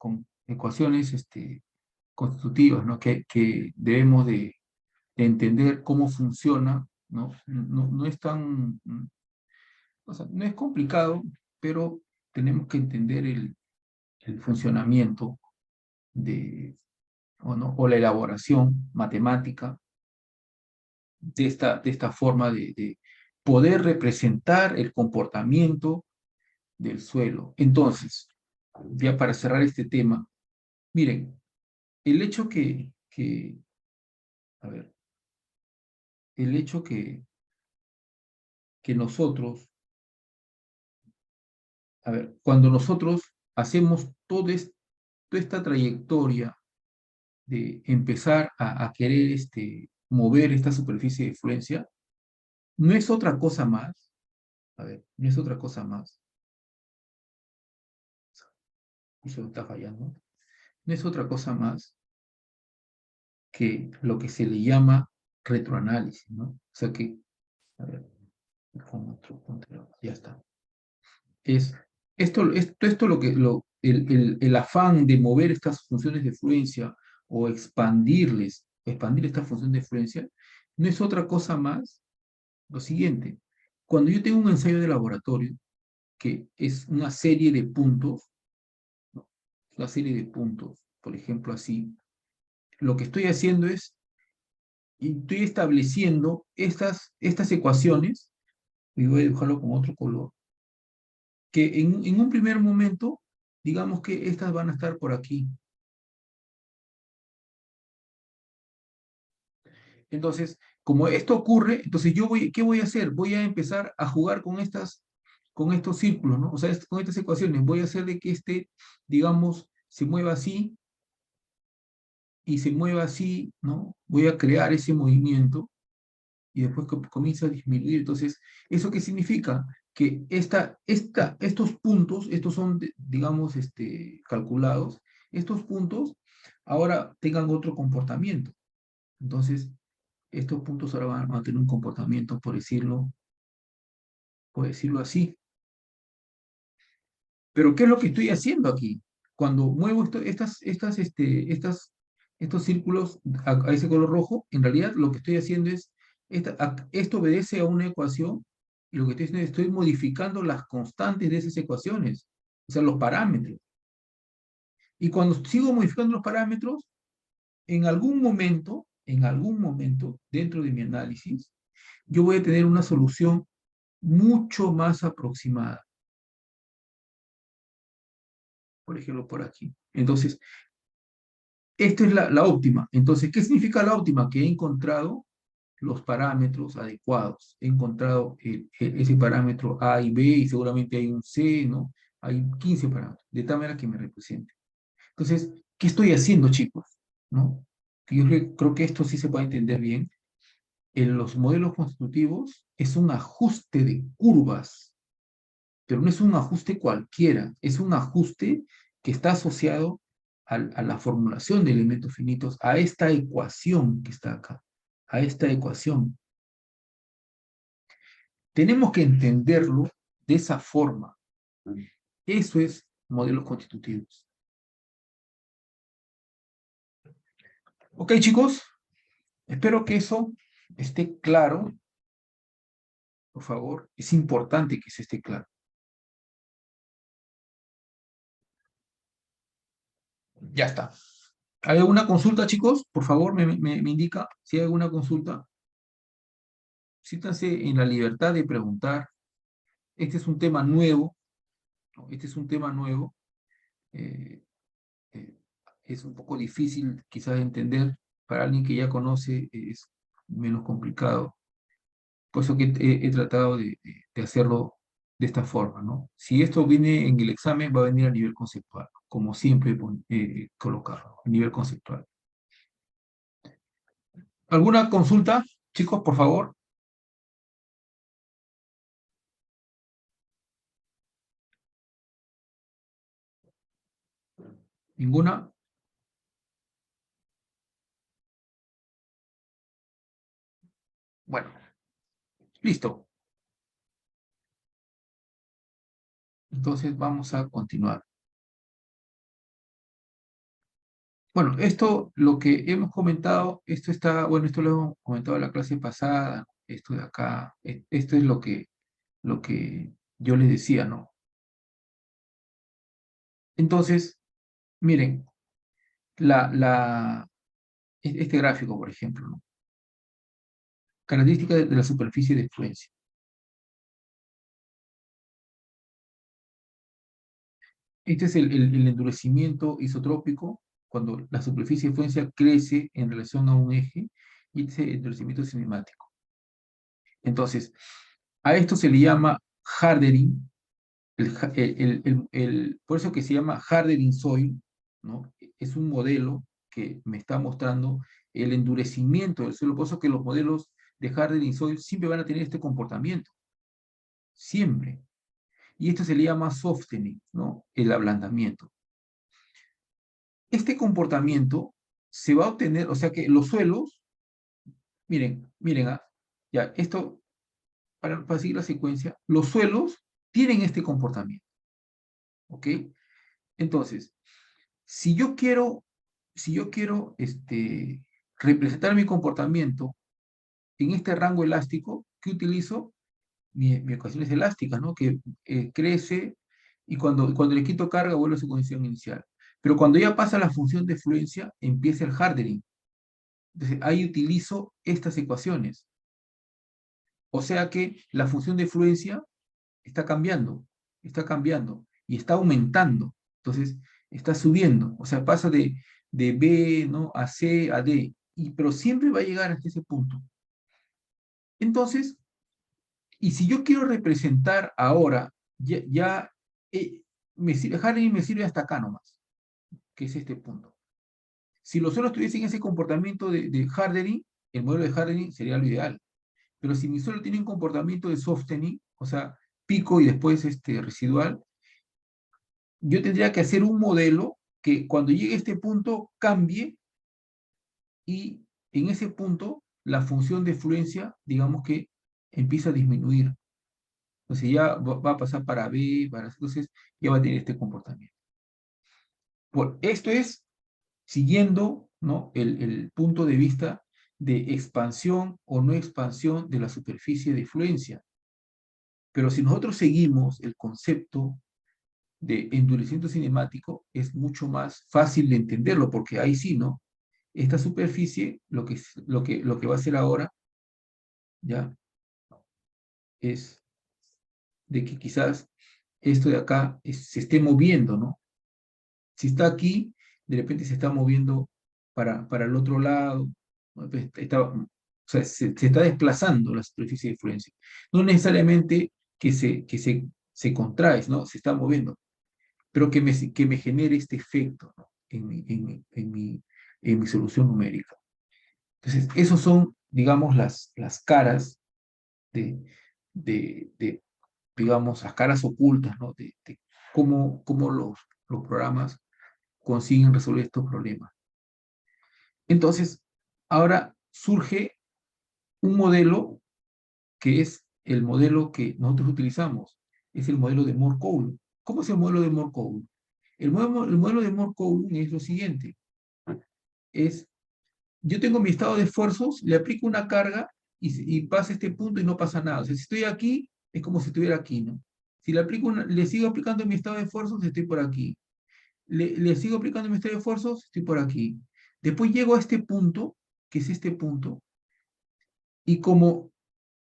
ecuaciones constitutivas, ¿no? Que debemos de entender cómo funciona ¿no? No es tan, o sea, no es complicado, pero tenemos que entender el funcionamiento de, o la elaboración matemática de esta forma de poder representar el comportamiento del suelo. Entonces, ya para cerrar este tema, miren, el hecho a ver, el hecho que nosotros, a ver, cuando nosotros hacemos toda esta trayectoria de empezar a querer mover esta superficie de fluencia, no es otra cosa más, a ver, no es otra cosa más, eso está fallando, no es otra cosa más que lo que se le llama retroanálisis, ¿no? O sea que, a ver, con otro puntero, ya está. Esto lo que, el afán de mover estas funciones de fluencia o expandir esta función de fluencia, no es otra cosa más lo siguiente. Cuando yo tengo un ensayo de laboratorio, que es una serie de puntos, ¿no? Una serie de puntos, por ejemplo, así, lo que estoy haciendo es, y estoy estableciendo estas ecuaciones, y voy a dibujarlo con otro color, que en un primer momento, digamos que estas van a estar por aquí. Entonces, como esto ocurre, entonces ¿qué voy a hacer? Voy a empezar a jugar con estos círculos, ¿no? O sea, con estas ecuaciones. Voy a hacer de que digamos, se mueva así y se mueva así, ¿no? Voy a crear ese movimiento y después comienza a disminuir. Entonces, ¿eso qué significa? Que estos puntos, estos son, digamos, calculados, estos puntos ahora tengan otro comportamiento. Entonces, estos puntos ahora van a tener un comportamiento, por decirlo así. Pero ¿qué es lo que estoy haciendo aquí? Cuando muevo estos círculos a ese color rojo, en realidad lo que estoy haciendo es, esto obedece a una ecuación, y lo que estoy haciendo es estoy modificando las constantes de esas ecuaciones, o sea, los parámetros. Y cuando sigo modificando los parámetros, en algún momento, dentro de mi análisis, yo voy a tener una solución mucho más aproximada. Por ejemplo, por aquí. Entonces, esta es la óptima. Entonces, ¿qué significa la óptima? Que he encontrado los parámetros adecuados. He encontrado ese parámetro A y B, y seguramente hay un C, ¿no? Hay 15 parámetros, de tal manera que me represente. Entonces, ¿qué estoy haciendo, chicos? ¿No? Yo creo que esto sí se puede entender bien. En los modelos constitutivos es un ajuste de curvas, pero no es un ajuste cualquiera, es un ajuste que está asociado a la formulación de elementos finitos, a esta ecuación que está acá, a esta ecuación. Tenemos que entenderlo de esa forma. Eso es modelos constitutivos. Ok, chicos, espero que eso esté claro. Por favor, es importante que se esté claro. Ya está. ¿Hay alguna consulta, chicos? Por favor, me indica si hay alguna consulta. Siéntanse en la libertad de preguntar. Este es un tema nuevo, ¿no? Este es un tema nuevo. eh, eh, es un poco difícil quizás de entender. Para alguien que ya conoce es menos complicado. Por eso que he tratado de hacerlo de esta forma, ¿no? Si esto viene en el examen, va a venir a nivel conceptual, como siempre colocado, a nivel conceptual. ¿Alguna consulta, chicos, por favor? ¿Ninguna? Bueno, listo. Entonces vamos a continuar. Bueno, esto, lo que hemos comentado, esto está, bueno, esto lo hemos comentado en la clase pasada, Esto de acá, esto es lo que yo les decía, ¿no? Entonces, miren, este gráfico, por ejemplo, ¿no? Características de la superficie de fluencia. Este es el endurecimiento isotrópico cuando la superficie de fluencia crece en relación a un eje, y este es el endurecimiento cinemático. Entonces, a esto se le llama hardening, por eso que se llama hardening soil, ¿no? Es un modelo que me está mostrando el endurecimiento del suelo. Por eso que los modelos de hardening soil siempre van a tener este comportamiento, siempre. Y esto se le llama softening, ¿no? El ablandamiento. Este comportamiento se va a obtener, o sea que los suelos, miren, ya, esto, para seguir la secuencia, los suelos tienen este comportamiento, ¿ok? Entonces, si yo quiero representar mi comportamiento en este rango elástico, ¿qué utilizo? Mi ecuación es elástica, ¿no? Que crece y cuando le quito carga vuelve a su condición inicial. Pero cuando ya pasa la función de fluencia, empieza el hardening. Entonces, ahí utilizo estas ecuaciones. O sea que la función de fluencia está cambiando y está aumentando. Entonces, está subiendo. O sea, pasa de B, ¿no? A C, a D. Pero siempre va a llegar hasta ese punto. Entonces, y si yo quiero representar ahora, hardening me sirve hasta acá nomás, que es este punto. Si los suelos tuviesen ese comportamiento de hardening, el modelo de hardening sería lo ideal. Pero si mi suelo tiene un comportamiento de softening, o sea, pico y después residual, yo tendría que hacer un modelo que cuando llegue a este punto cambie, y en ese punto la función de fluencia, digamos que empieza a disminuir. Entonces ya va a pasar para B, entonces ya va a tener este comportamiento. Esto es siguiendo, ¿no? el punto de vista de expansión o no expansión de la superficie de fluencia. Pero si nosotros seguimos el concepto de endurecimiento cinemático, es mucho más fácil de entenderlo, porque ahí sí, ¿no? Esta superficie, lo que va a hacer ahora, ya, es de que quizás esto de acá se esté moviendo, ¿no? Si está aquí, de repente se está moviendo para el otro lado, ¿no? O sea, se está desplazando la superficie de fluencia. No necesariamente se contrae, ¿no? Se está moviendo, pero que me genere este efecto, ¿no? en mi solución numérica. Entonces, esos son, digamos, las caras de, digamos, las caras ocultas, ¿no? De cómo los programas consiguen resolver estos problemas. Entonces, ahora surge un modelo que es el modelo que nosotros utilizamos, es el modelo de Moore-Coulomb. ¿Cómo es el modelo de Moore-Coulomb? El modelo de Moore-Coulomb es lo siguiente, yo tengo mi estado de esfuerzos, le aplico una carga y pasa este punto y no pasa nada. O sea, si estoy aquí, es como si estuviera aquí, ¿no? Si le sigo aplicando mi estado de esfuerzos, estoy por aquí. Le sigo aplicando mi estado de esfuerzos, estoy por aquí. Después llego a este punto, que es este punto, y como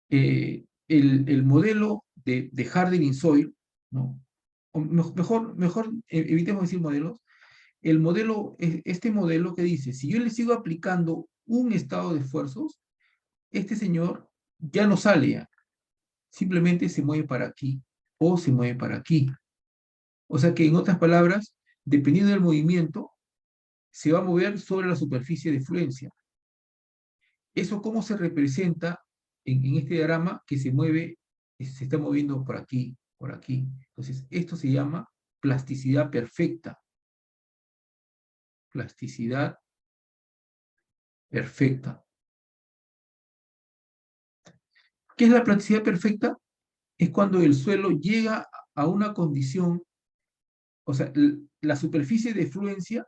el modelo de hardening soil, ¿no? O mejor evitemos decir modelos, este modelo que dice, si yo le sigo aplicando un estado de esfuerzos, este señor ya no sale ya, simplemente se mueve para aquí o se mueve para aquí. O sea que en otras palabras, dependiendo del movimiento, se va a mover sobre la superficie de fluencia. ¿Eso cómo se representa en este diagrama? Que se está moviendo por aquí, por aquí. Entonces, esto se llama plasticidad perfecta. Plasticidad perfecta. ¿Qué es la plasticidad perfecta? Es cuando el suelo llega a una condición, o sea, la superficie de fluencia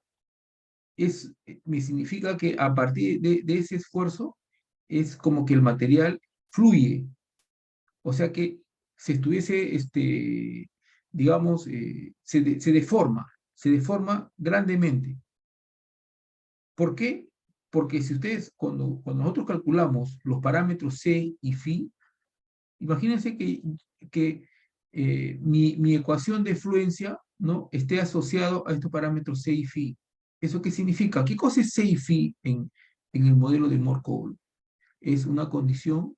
me significa que a partir de ese esfuerzo es como que el material fluye. O sea que se estuviese, digamos, se deforma grandemente. ¿Por qué? Porque si ustedes, cuando nosotros calculamos los parámetros C y Φ, imagínense que mi ecuación de fluencia, ¿no?, esté asociado a estos parámetros C y Φ. ¿Eso qué significa? ¿Qué cosa es C y Φ en el modelo de Moore-Coulomb? Es una condición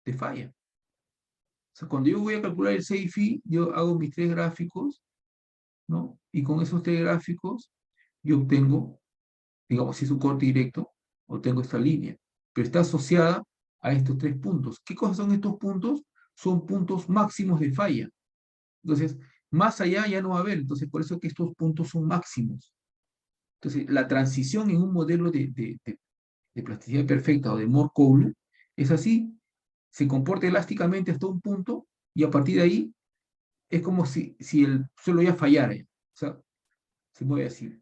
de falla. O sea, cuando yo voy a calcular el C y Φ, yo hago mis tres gráficos, ¿no? Y con esos tres gráficos, yo obtengo, digamos, si es un corte directo, obtengo esta línea. Pero está asociada a estos tres puntos. ¿Qué cosas son estos puntos? Son puntos máximos de falla. Entonces, más allá ya no va a haber. Entonces, por eso que estos puntos son máximos. Entonces, la transición en un modelo de plasticidad perfecta o de Moore-Coulomb es así. Se comporta elásticamente hasta un punto y a partir de ahí es como si el suelo ya fallara. O sea, se mueve así.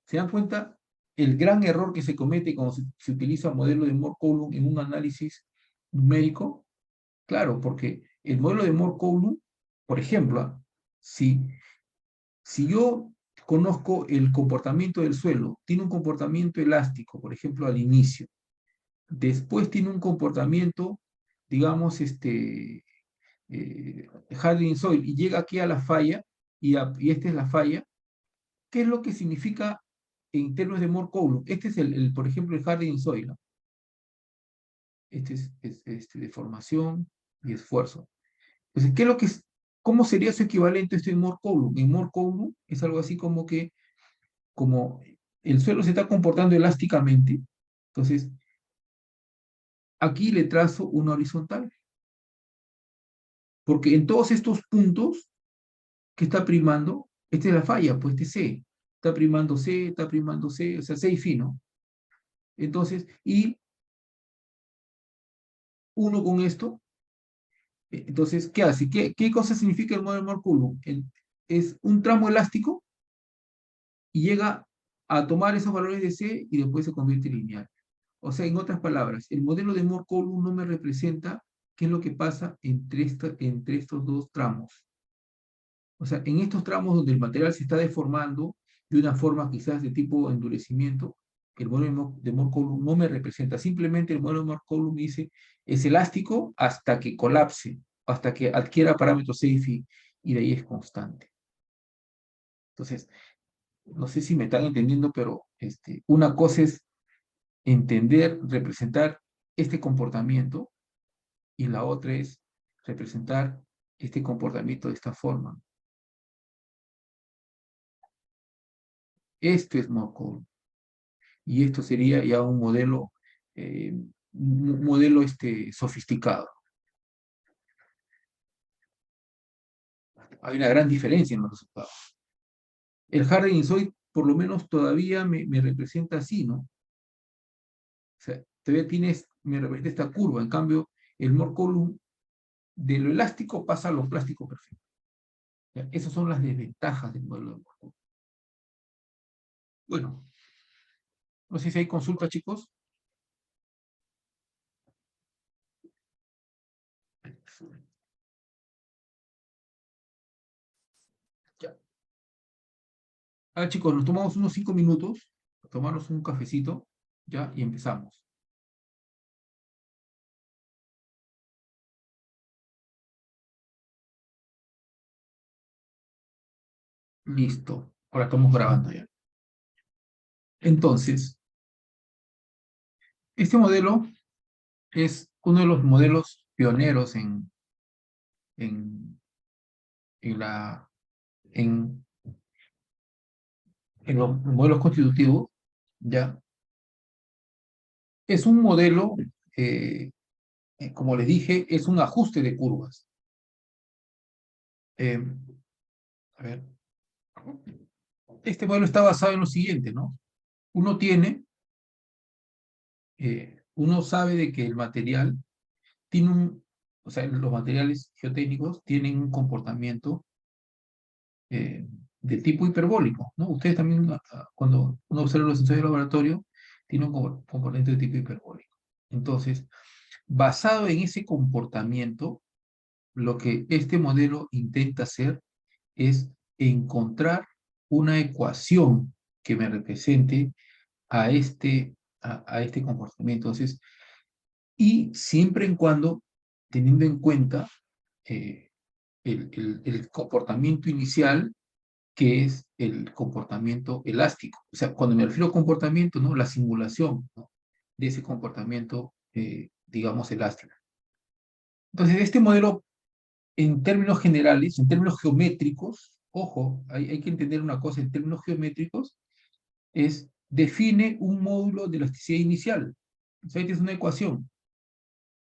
¿Se dan cuenta el gran error que se comete cuando se utiliza el modelo de Moore-Coulomb en un análisis numérico? Claro, porque el modelo de Moore-Coulomb, por ejemplo, si yo conozco el comportamiento del suelo, tiene un comportamiento elástico, por ejemplo, al inicio, después tiene un comportamiento, digamos, hardening soil, y llega aquí a la falla, y esta es la falla. ¿Qué es lo que significa en términos de Moore-Coulomb? Este es por ejemplo, el hardening soil, ¿no? Este es deformación y esfuerzo. Entonces, ¿qué es lo que es? ¿Cómo sería su equivalente esto en Moore-Coulomb? En Moore-Coulomb es algo así como que, como el suelo se está comportando elásticamente, entonces aquí le trazo una horizontal. Porque en todos estos puntos que está primando, esta es la falla, pues este C. Está primando C, o sea, C y Φ, ¿no? Entonces, y uno con esto, entonces, ¿qué hace? ¿Qué cosa significa el modelo de Moore-Coulomb? Es un tramo elástico y llega a tomar esos valores de C y después se convierte en lineal. O sea, en otras palabras, el modelo de Moore-Coulomb no me representa qué es lo que pasa entre estos dos tramos. O sea, en estos tramos donde el material se está deformando de una forma quizás de tipo endurecimiento, el modelo de Moore-Coulomb no me representa. Simplemente el modelo de Moore-Coulomb dice, es elástico hasta que colapse, hasta que adquiera parámetros C y Φ, y de ahí es constante. Entonces, no sé si me están entendiendo, pero una cosa es entender, representar este comportamiento, y la otra es representar este comportamiento de esta forma. Esto es Moore-Coulomb. Y esto sería ya un modelo, sofisticado. Hay una gran diferencia en los resultados. El hardening soil, por lo menos todavía me representa así, ¿no? O sea, todavía me representa esta curva. En cambio, el Moore-Coulomb, de lo elástico pasa a lo plástico perfecto. ¿Ya? Esas son las desventajas del modelo de Moore-Coulomb. Bueno, no sé si hay consulta, chicos. Ya. Chicos, nos tomamos unos 5 minutos, tomarnos un cafecito, ya, y empezamos. Listo. Ahora estamos grabando ya. Entonces, este modelo es uno de los modelos pioneros en, en la, en, en los modelos constitutivos, ¿ya? Es un modelo, como les dije, es un ajuste de curvas. Eh, a ver. Este modelo está basado en lo siguiente, ¿no? Uno sabe de que el material tiene o sea, los materiales geotécnicos tienen un comportamiento de tipo hiperbólico, ¿no? Ustedes también, cuando uno observa los ensayos de laboratorio, tiene un componente de tipo hiperbólico. Entonces, Basado en ese comportamiento, lo que este modelo intenta hacer es encontrar una ecuación que me represente a este comportamiento. Entonces, y siempre en cuando, teniendo en cuenta eh, el comportamiento inicial, que es el comportamiento elástico. O sea, cuando me refiero a comportamiento, ¿no? La simulación, ¿no? De ese comportamiento, digamos, elástico. Entonces, este modelo, en términos generales, en términos geométricos, ojo, hay que entender una cosa, en términos geométricos, define un módulo de elasticidad inicial. O sea, esta es una ecuación,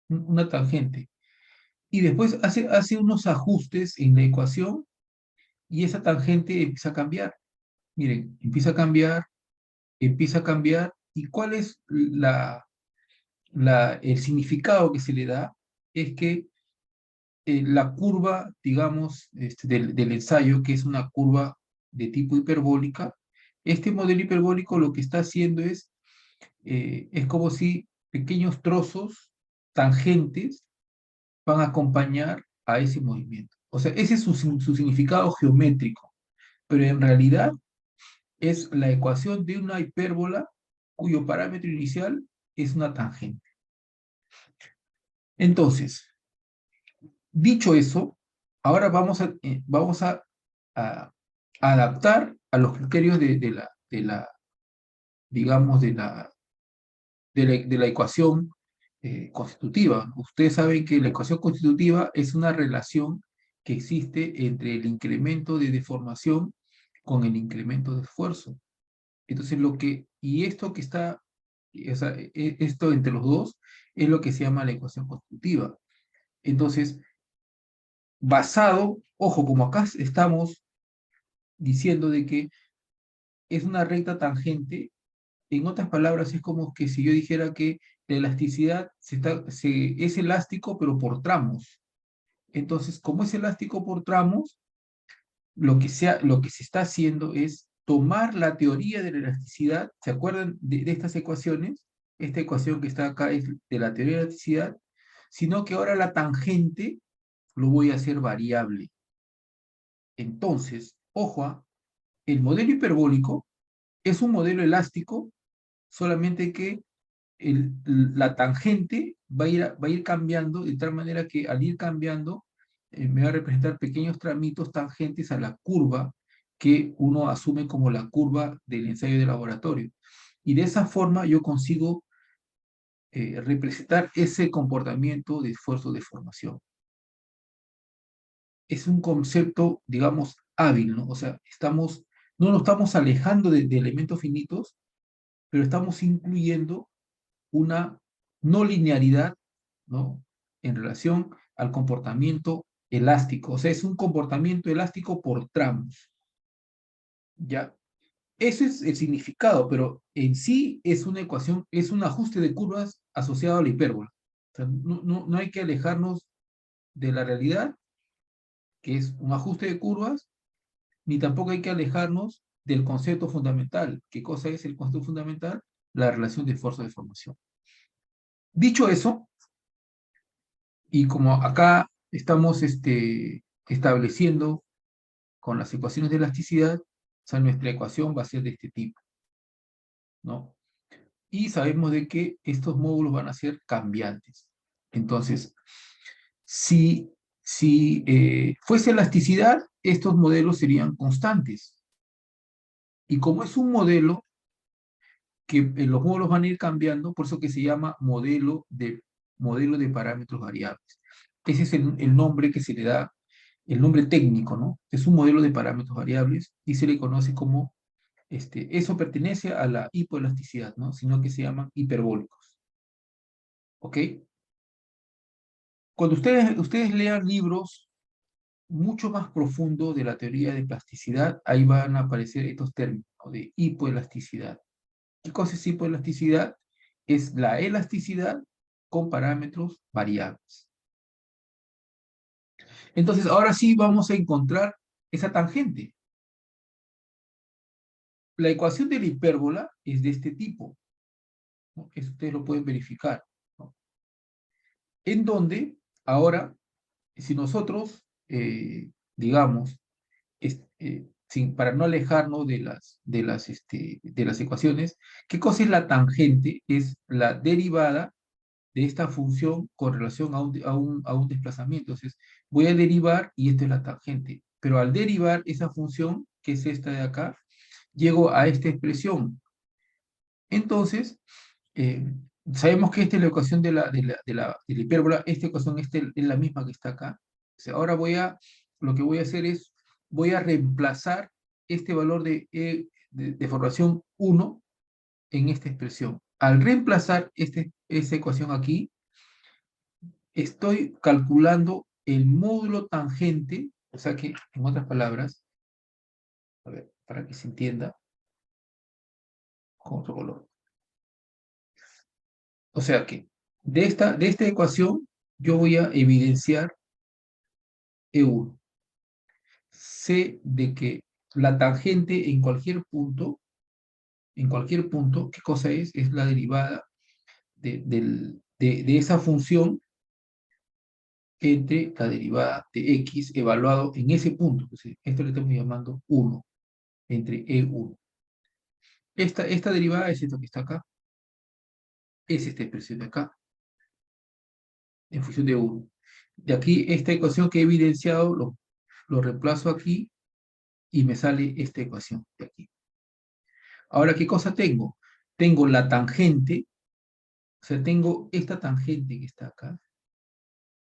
una tangente. Y después hace unos ajustes en la ecuación y esa tangente empieza a cambiar. Miren, empieza a cambiar, ¿y cuál es el significado que se le da? Es que la curva, digamos, del ensayo, que es una curva de tipo hiperbólica, este modelo hiperbólico lo que está haciendo es como si pequeños trozos tangentes van a acompañar a ese movimiento. O sea, ese es su significado geométrico, pero en realidad es la ecuación de una hipérbola cuyo parámetro inicial es una tangente. Entonces, dicho eso, ahora a adaptar a los criterios digamos, de la ecuación constitutiva. Ustedes saben que la ecuación constitutiva es una relación que existe entre el incremento de deformación con el incremento de esfuerzo. Entonces, y esto que está, o sea, esto entre los dos es lo que se llama la ecuación constitutiva. Entonces, ojo, como acá estamos diciendo de que es una recta tangente, en otras palabras, es como que si yo dijera que la elasticidad es elástico, pero por tramos. Entonces, como es elástico por tramos, lo que se está haciendo es tomar la teoría de la elasticidad. ¿Se acuerdan de estas ecuaciones? Esta ecuación que está acá es de la teoría de la elasticidad, sino que ahora la tangente lo voy a hacer variable. Entonces, ojo, el modelo hiperbólico es un modelo elástico, solamente que la tangente va a ir cambiando de tal manera que al ir cambiando me va a representar pequeños tramitos tangentes a la curva que uno asume como la curva del ensayo de laboratorio. Y de esa forma yo consigo representar ese comportamiento de esfuerzo de formación. Es un concepto, digamos, hábil, ¿no? O sea, no nos estamos alejando de elementos finitos, pero estamos incluyendo una no linealidad, ¿no? En relación al comportamiento elástico. O sea, es un comportamiento elástico por tramos. ¿Ya? Ese es el significado, pero en sí es una ecuación, es un ajuste de curvas asociado a la hipérbola. O sea, no hay que alejarnos de la realidad, que es un ajuste de curvas, ni tampoco hay que alejarnos del concepto fundamental. ¿Qué cosa es el concepto fundamental? La relación de esfuerzo de formación. Dicho eso, y como acá estamos estableciendo con las ecuaciones de elasticidad, o sea, nuestra ecuación va a ser de este tipo, ¿no? Y sabemos de que estos módulos van a ser cambiantes. Entonces, si fuese elasticidad, estos modelos serían constantes. Y como es un modelo que los módulos van a ir cambiando, por eso que se llama modelo de parámetros variables. Ese es el nombre que se le da, el nombre técnico, ¿no? Es un modelo de parámetros variables y se le conoce como, eso pertenece a la hipoelasticidad, ¿no? Sino que se llaman hiperbólicos. ¿Ok? Cuando ustedes lean libros mucho más profundos de la teoría de plasticidad, ahí van a aparecer estos términos, ¿no? De hipoelasticidad. ¿Qué cosa es hipoelasticidad? Es la elasticidad con parámetros variables. Entonces, ahora sí vamos a encontrar esa tangente. La ecuación de la hipérbola es de este tipo, ¿no? Eso ustedes lo pueden verificar, ¿no? en donde ahora, si nosotros, digamos, para no alejarnos de las ecuaciones, ¿qué cosa es la tangente? Es la derivada de esta función con relación a un desplazamiento. Entonces, voy a derivar y esto es la tangente. Pero al derivar esa función, que es esta de acá, llego a esta expresión. Entonces, eh, sabemos que esta es la ecuación de la hipérbola. Esta ecuación es la misma que está acá. O sea, ahora lo que voy a hacer es, voy a reemplazar este valor de formación 1 en esta expresión. Al reemplazar esta ecuación aquí, estoy calculando el módulo tangente, o sea que, en otras palabras, a ver, para que se entienda, con otro color. O sea que, de esta ecuación, yo voy a evidenciar E1. Sé de que la tangente en cualquier punto, ¿qué cosa es? Es la derivada de esa función entre la derivada de x evaluado en ese punto. Entonces, esto le estamos llamando 1, entre E1. Esta derivada es esto que está acá, es esta expresión de acá, en función de 1. De aquí, esta ecuación que he evidenciado, lo reemplazo aquí y me sale esta ecuación de aquí. Ahora, ¿qué cosa tengo? Tengo la tangente, o sea, tengo esta tangente que está acá,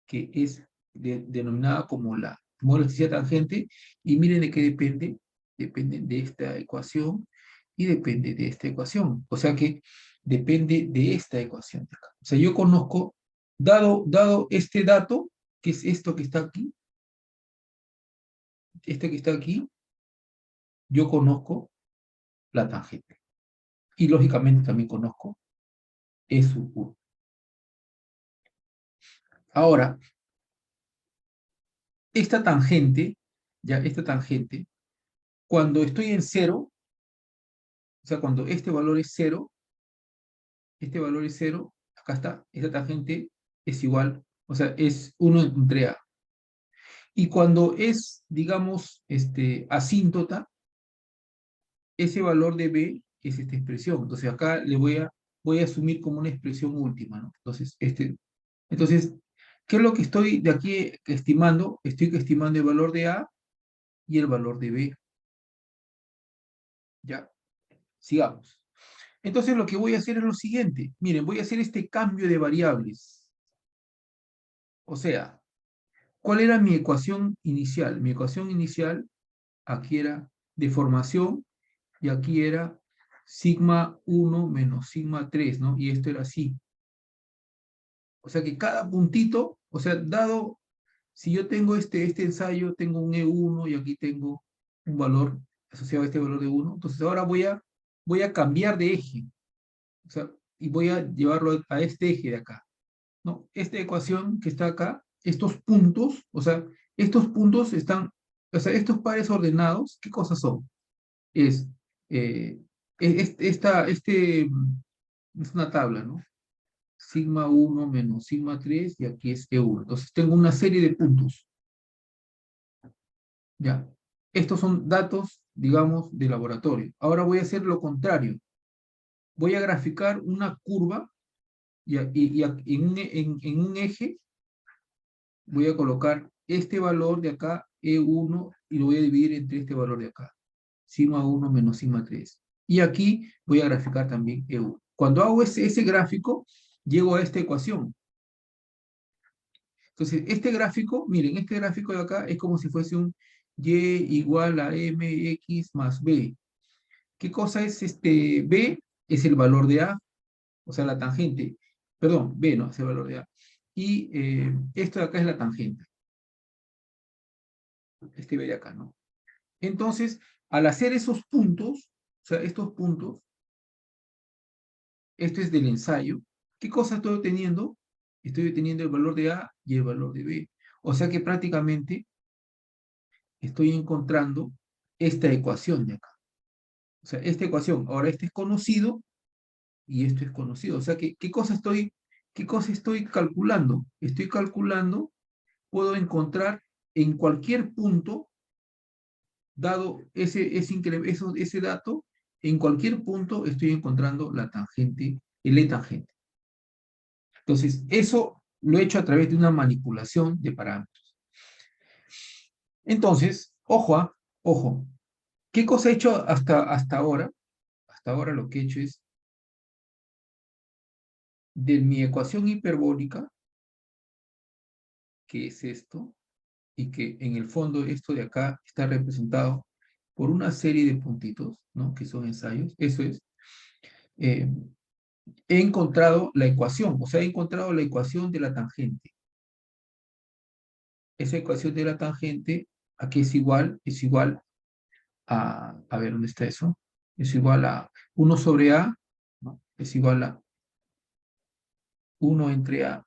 que es denominada como la electricidad tangente, y miren de qué depende. Depende de esta ecuación y depende de esta ecuación. O sea que depende de esta ecuación de acá. O sea, yo conozco, dado este dato, que es esto que está aquí, este que está aquí, yo conozco la tangente. Y lógicamente también conozco E sub 1. Ahora, esta tangente, cuando estoy en cero, o sea, cuando este valor es cero, acá está, esta tangente es igual, o sea, es 1 entre A. Y cuando es, digamos, asíntota, ese valor de B es esta expresión. Entonces acá voy a asumir como una expresión última, ¿no? Entonces, ¿qué es lo que estoy de aquí estimando? Estoy estimando el valor de A y el valor de B. Ya, sigamos. Entonces lo que voy a hacer es lo siguiente. Miren, voy a hacer este cambio de variables. O sea, ¿cuál era mi ecuación inicial? Mi ecuación inicial, aquí era deformación, y aquí era sigma 1 menos sigma 3, ¿no? Y esto era así. O sea que cada puntito, o sea, si yo tengo este ensayo, tengo un E1 y aquí tengo un valor asociado a este valor de 1, entonces ahora voy a cambiar de eje. O sea, y voy a llevarlo a este eje de acá, ¿no? Esta ecuación que está acá, estos puntos, o sea, estos puntos están, o sea, estos pares ordenados, ¿qué cosas son? Es, eh, es una tabla, ¿no? Sigma 1 menos sigma 3 y aquí es E1. Entonces tengo una serie de puntos. Ya. Estos son datos, digamos, de laboratorio. Ahora voy a hacer lo contrario. Voy a graficar una curva y en un eje voy a colocar este valor de acá, E1, y lo voy a dividir entre este valor de acá, sigma 1 menos sigma 3. Y aquí voy a graficar también E1. Cuando hago ese gráfico, llego a esta ecuación. Entonces, este gráfico, miren, este gráfico de acá es como si fuese un y igual a mx más b. ¿Qué cosa es b? Es el valor de a, o sea, la tangente. Perdón, b, ¿no? Es el valor de a. Y esto de acá es la tangente. Este b de acá, ¿no? Entonces, al hacer esos puntos, o sea, estos puntos, esto es del ensayo, ¿qué cosa estoy obteniendo? Estoy obteniendo el valor de a y el valor de b. O sea que prácticamente estoy encontrando esta ecuación de acá. O sea, esta ecuación, ahora este es conocido y esto es conocido. O sea, ¿qué cosa ¿qué cosa estoy calculando? Estoy calculando, puedo encontrar en cualquier punto, dado ese dato, en cualquier punto estoy encontrando la tangente, el E tangente. Entonces, eso lo he hecho a través de una manipulación de parámetros. Entonces, ojo, ¿qué cosa he hecho hasta ahora? Hasta ahora lo que he hecho es, de mi ecuación hiperbólica, que es esto, y que en el fondo esto de acá está representado por una serie de puntitos, ¿no? Que son ensayos, eso es, eh, he encontrado la ecuación, o sea, he encontrado la ecuación de la tangente. Esa ecuación de la tangente, aquí es igual a ver, ¿dónde está eso? Es igual a 1 sobre A, ¿no? Es igual a 1 entre A,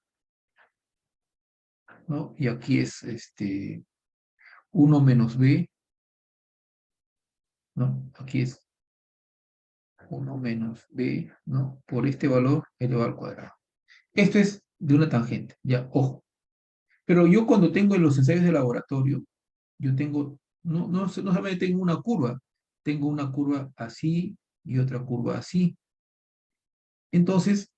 ¿no? Y aquí es 1 menos B, ¿no? Aquí es 1 menos B, ¿no? Por este valor elevado al cuadrado. Esto es de una tangente, ya, ojo. Pero yo cuando tengo en los ensayos de laboratorio, yo tengo, no solamente tengo una curva así y otra curva así. Entonces,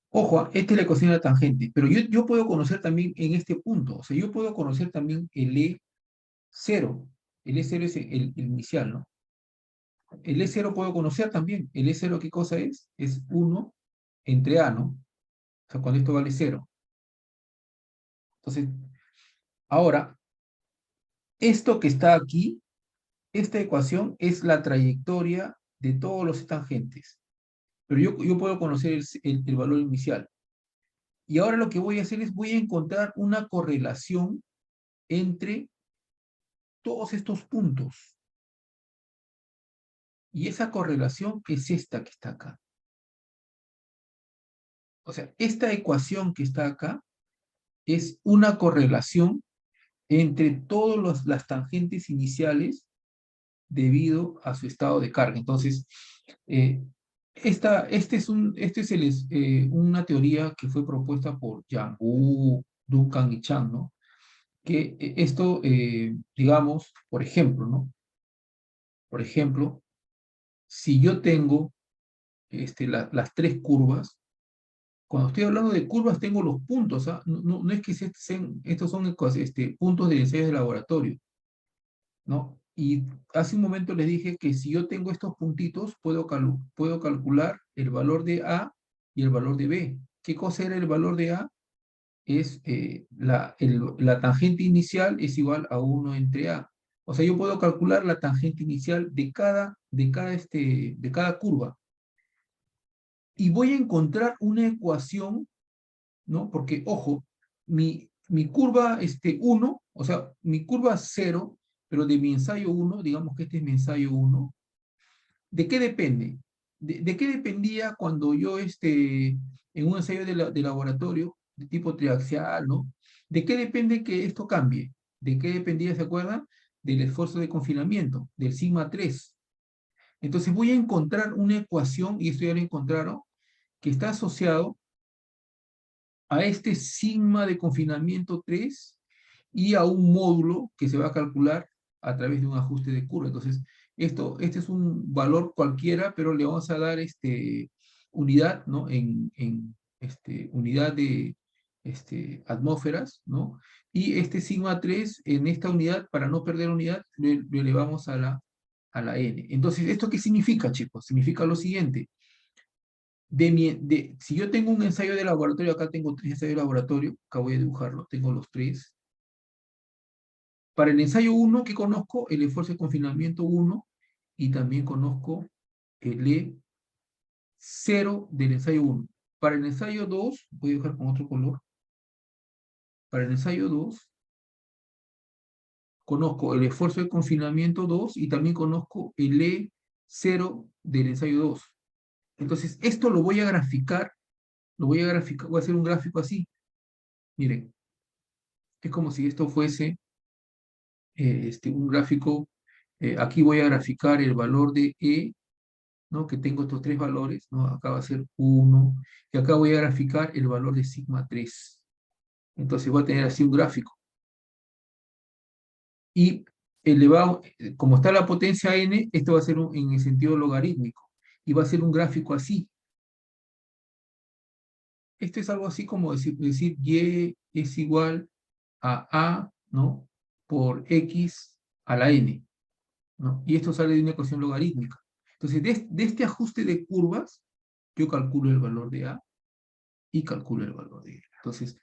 ojo, esta es la ecuación de la tangente, pero yo puedo conocer también en este punto, o sea, yo puedo conocer también el E0. El E0 es el inicial, ¿no? El E0 puedo conocer también. El E0, ¿qué cosa es? Es 1 entre A, ¿no? O sea, cuando esto vale 0. Entonces, ahora, esto que está aquí, esta ecuación es la trayectoria de todos los tangentes. Pero yo puedo conocer el valor inicial. Y ahora lo que voy a hacer es, voy a encontrar una correlación entre todos estos puntos. Y esa correlación es esta que está acá. O sea, esta ecuación que está acá es una correlación entre todas las tangentes iniciales debido a su estado de carga. Entonces, una teoría que fue propuesta por Yang Wu, Duncan y Chang, ¿no? Que esto, digamos, por ejemplo, ¿no? Por ejemplo, si yo tengo las tres curvas, cuando estoy hablando de curvas tengo los puntos, ¿ah? No es que estos son puntos de ensayo de laboratorio, ¿no? Y hace un momento les dije que si yo tengo estos puntitos, puedo calcular el valor de A y el valor de B. ¿Qué cosa era el valor de A? Es la tangente inicial es igual a 1 entre A. O sea, yo puedo calcular la tangente inicial de cada curva. Y voy a encontrar una ecuación, ¿no? Porque, ojo, mi curva 1, o sea, mi curva 0, pero de mi ensayo 1, digamos que este es mi ensayo 1, ¿de qué depende? ¿De qué dependía cuando yo, en un ensayo de laboratorio, de tipo triaxial, ¿no? ¿De qué depende que esto cambie? ¿De qué dependía, se acuerdan? Del esfuerzo de confinamiento, del sigma 3. Entonces voy a encontrar una ecuación, y esto ya lo encontraron, que está asociado a este sigma de confinamiento 3 y a un módulo que se va a calcular a través de un ajuste de curva. Entonces, este es un valor cualquiera, pero le vamos a dar unidad, ¿no? Unidad de atmósferas, ¿no? Y este sigma 3 en esta unidad, para no perder unidad, lo elevamos a la n. Entonces, ¿esto qué significa, chicos? Significa lo siguiente. Si yo tengo un ensayo de laboratorio, acá tengo 3 ensayos de laboratorio, acá voy a dibujarlo, tengo los 3. Para el ensayo 1, que conozco el esfuerzo de confinamiento 1, y también conozco el E0 del ensayo 1. Para el ensayo 2, voy a dibujar con otro color. Para el ensayo 2, conozco el esfuerzo de confinamiento 2 y también conozco el E0 del ensayo 2. Entonces, esto lo voy a graficar, voy a hacer un gráfico así. Miren, es como si esto fuese un gráfico. Aquí voy a graficar el valor de E, ¿no? Que tengo estos tres valores, ¿no? Acá va a ser 1, y acá voy a graficar el valor de sigma 3. Entonces voy a tener así un gráfico. Y elevado, como está la potencia n, esto va a ser en el sentido logarítmico, y va a ser un gráfico así. Esto es algo así como decir y es igual a, ¿no? Por x a la n, ¿no? Y esto sale de una ecuación logarítmica. Entonces, de este ajuste de curvas, yo calculo el valor de a y calculo el valor de e. Entonces,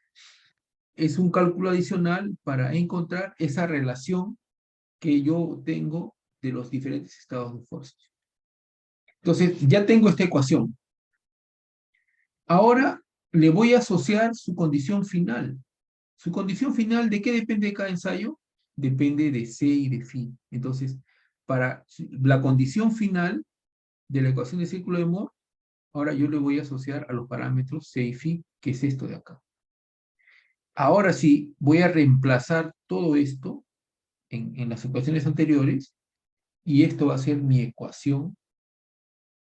es un cálculo adicional para encontrar esa relación que yo tengo de los diferentes estados de fuerzas. Entonces, ya tengo esta ecuación. Ahora le voy a asociar su condición final. ¿Su condición final de qué depende de cada ensayo? Depende de C y de phi. Entonces, para la condición final de la ecuación de círculo de Moore, ahora yo le voy a asociar a los parámetros C y phi, que es esto de acá. Ahora sí, voy a reemplazar todo esto en las ecuaciones anteriores, y esto va a ser mi ecuación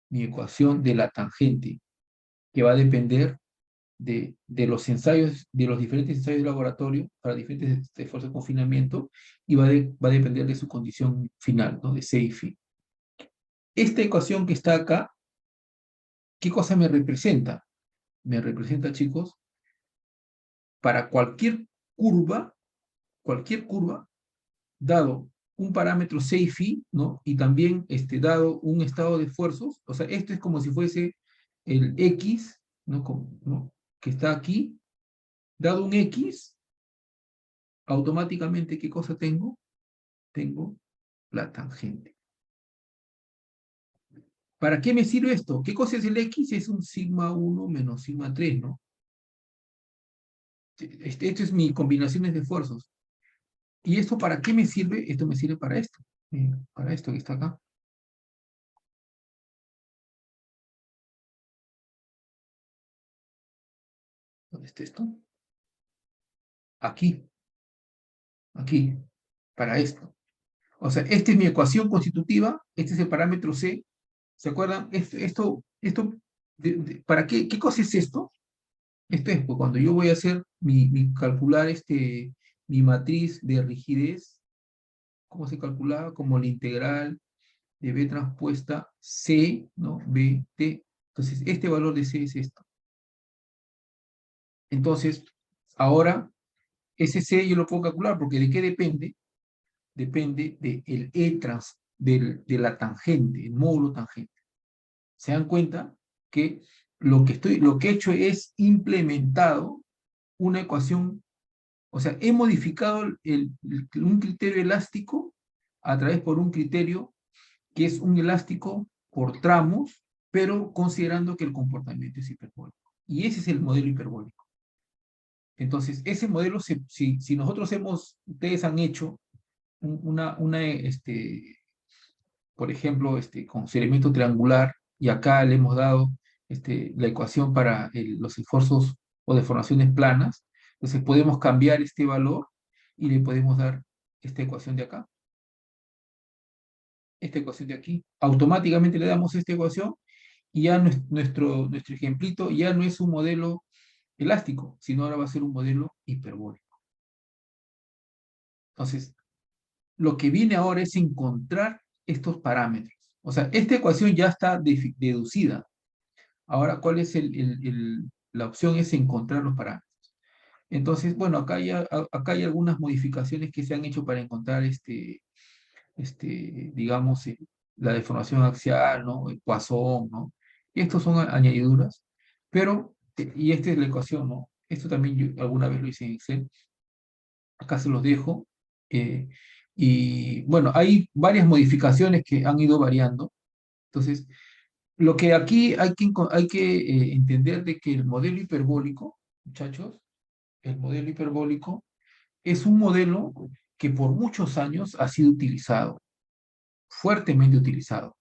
de la tangente, que va a depender de los ensayos, de los diferentes ensayos de laboratorio para diferentes esfuerzos de confinamiento, y va a depender de su condición final, ¿no? De C y phi. Esta ecuación que está acá, ¿qué cosa me representa? Me representa, chicos, para cualquier curva, dado un parámetro C y phi, ¿no? Y también dado un estado de esfuerzos, o sea, esto es como si fuese el X, ¿no? ¿no? Que está aquí, dado un X, automáticamente, ¿qué cosa tengo? Tengo la tangente. ¿Para qué me sirve esto? ¿Qué cosa es el X? Es un sigma 1 menos sigma 3, ¿no? Esto es mi combinaciones de esfuerzos. ¿Y esto para qué me sirve? Esto me sirve para esto que está acá. ¿Dónde está esto? Aquí, para esto. O sea, esta es mi ecuación constitutiva, este es el parámetro C. ¿Se acuerdan? ¿Para qué cosa es esto? Esto es pues, cuando yo voy a hacer calcular mi matriz de rigidez. ¿Cómo se calculaba? Como la integral de B transpuesta C, ¿no? BT. Entonces, este valor de C es esto. Entonces, ahora, ese C yo lo puedo calcular, porque ¿de qué depende? Depende del de la tangente, el módulo tangente. ¿Se dan cuenta? Que lo que he hecho es implementado una ecuación, o sea, he modificado un criterio elástico a través por un criterio que es un elástico por tramos, pero considerando que el comportamiento es hiperbólico. Y ese es el modelo hiperbólico. Entonces, ese modelo, si nosotros ustedes han hecho por ejemplo, con su elemento triangular, y acá le hemos dado la ecuación para los esfuerzos o deformaciones planas, entonces podemos cambiar este valor y le podemos dar esta ecuación de acá, esta ecuación de aquí. Automáticamente le damos esta ecuación y ya nuestro ejemplito ya no es un modelo elástico, sino ahora va a ser un modelo hiperbólico. Entonces, lo que viene ahora es encontrar estos parámetros. O sea, esta ecuación ya está deducida. Ahora, ¿cuál es la opción? Es encontrar los parámetros. Entonces, bueno, acá hay algunas modificaciones que se han hecho para encontrar, digamos, la deformación axial, ¿no? El Poisson, ¿no? Y estos son añadiduras, pero, y esta es la ecuación, ¿no? Esto también yo alguna vez lo hice en Excel. Acá se los dejo. eh, y bueno, hay varias modificaciones que han ido variando. Entonces, lo que aquí hay que entender de que el modelo hiperbólico, muchachos, el modelo hiperbólico es un modelo que por muchos años ha sido utilizado, fuertemente utilizado.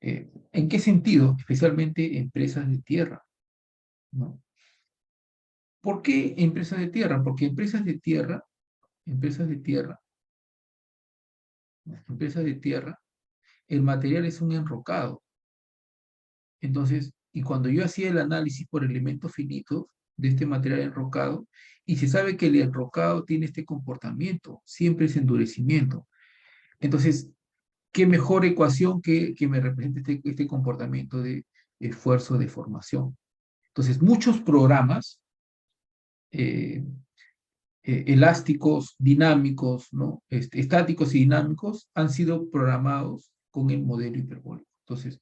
¿En qué sentido? Especialmente empresas de tierra, ¿no? ¿Por qué empresas de tierra? Porque empresas de tierra, el material es un enrocado. Entonces, y cuando yo hacía el análisis por elementos finitos de este material enrocado, y se sabe que el enrocado tiene este comportamiento, siempre es endurecimiento. Entonces, ¿qué mejor ecuación que me represente este comportamiento de esfuerzo de formación? Entonces, muchos programas eh, elásticos, dinámicos, ¿no? Estáticos y dinámicos han sido programados con el modelo hiperbólico. Entonces,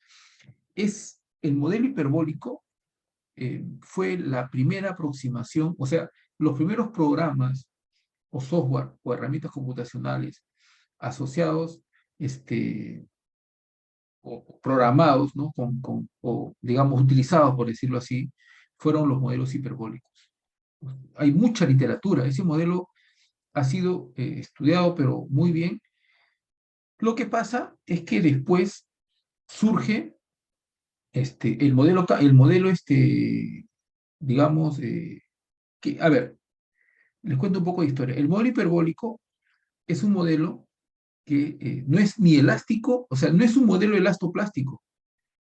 el modelo hiperbólico fue la primera aproximación, o sea, los primeros programas o software o herramientas computacionales asociados o programados, ¿no? O digamos utilizados, por decirlo así, fueron los modelos hiperbólicos. Hay mucha literatura, ese modelo ha sido estudiado, pero muy bien. Lo que pasa es que después surge el modelo digamos, a ver, les cuento un poco de historia. El modelo hiperbólico es un modelo que no es ni elástico, o sea, no es un modelo elastoplástico,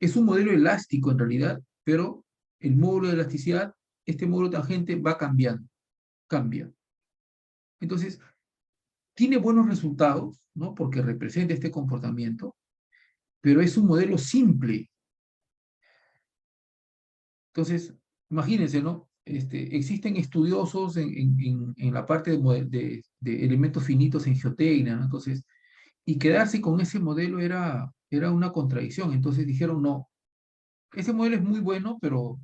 es un modelo elástico en realidad, pero el módulo de elasticidad, este módulo tangente va cambiando, cambia. Entonces, tiene buenos resultados, ¿no? Porque representa este comportamiento, pero es un modelo simple. Entonces, imagínense, ¿no? Existen estudiosos en la parte de elementos finitos en geotecnia, ¿no? Entonces, y quedarse con ese modelo era una contradicción. Entonces dijeron, no, ese modelo es muy bueno, pero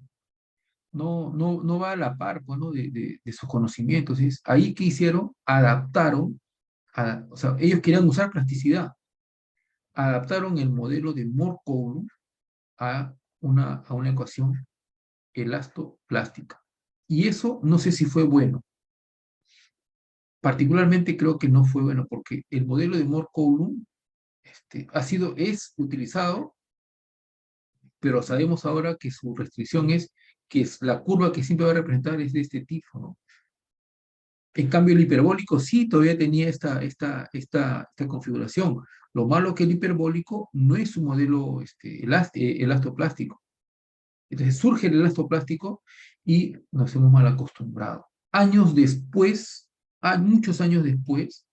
no va a la par, pues, ¿no? de sus conocimientos. Es ahí que hicieron, adaptaron, o sea, ellos querían usar plasticidad, adaptaron el modelo de Moore-Coulomb a una ecuación elastoplástica. Y eso no sé si fue bueno. Particularmente creo que no fue bueno porque el modelo de Moore-Coulomb es utilizado, pero sabemos ahora que su restricción es que la curva que siempre va a representar es de este tipo, ¿no? En cambio, el hiperbólico sí todavía tenía esta configuración. Lo malo que el hiperbólico no es un modelo elastoplástico. Entonces surge el elastoplástico y nos hemos mal acostumbrado. Años después, muchos años después,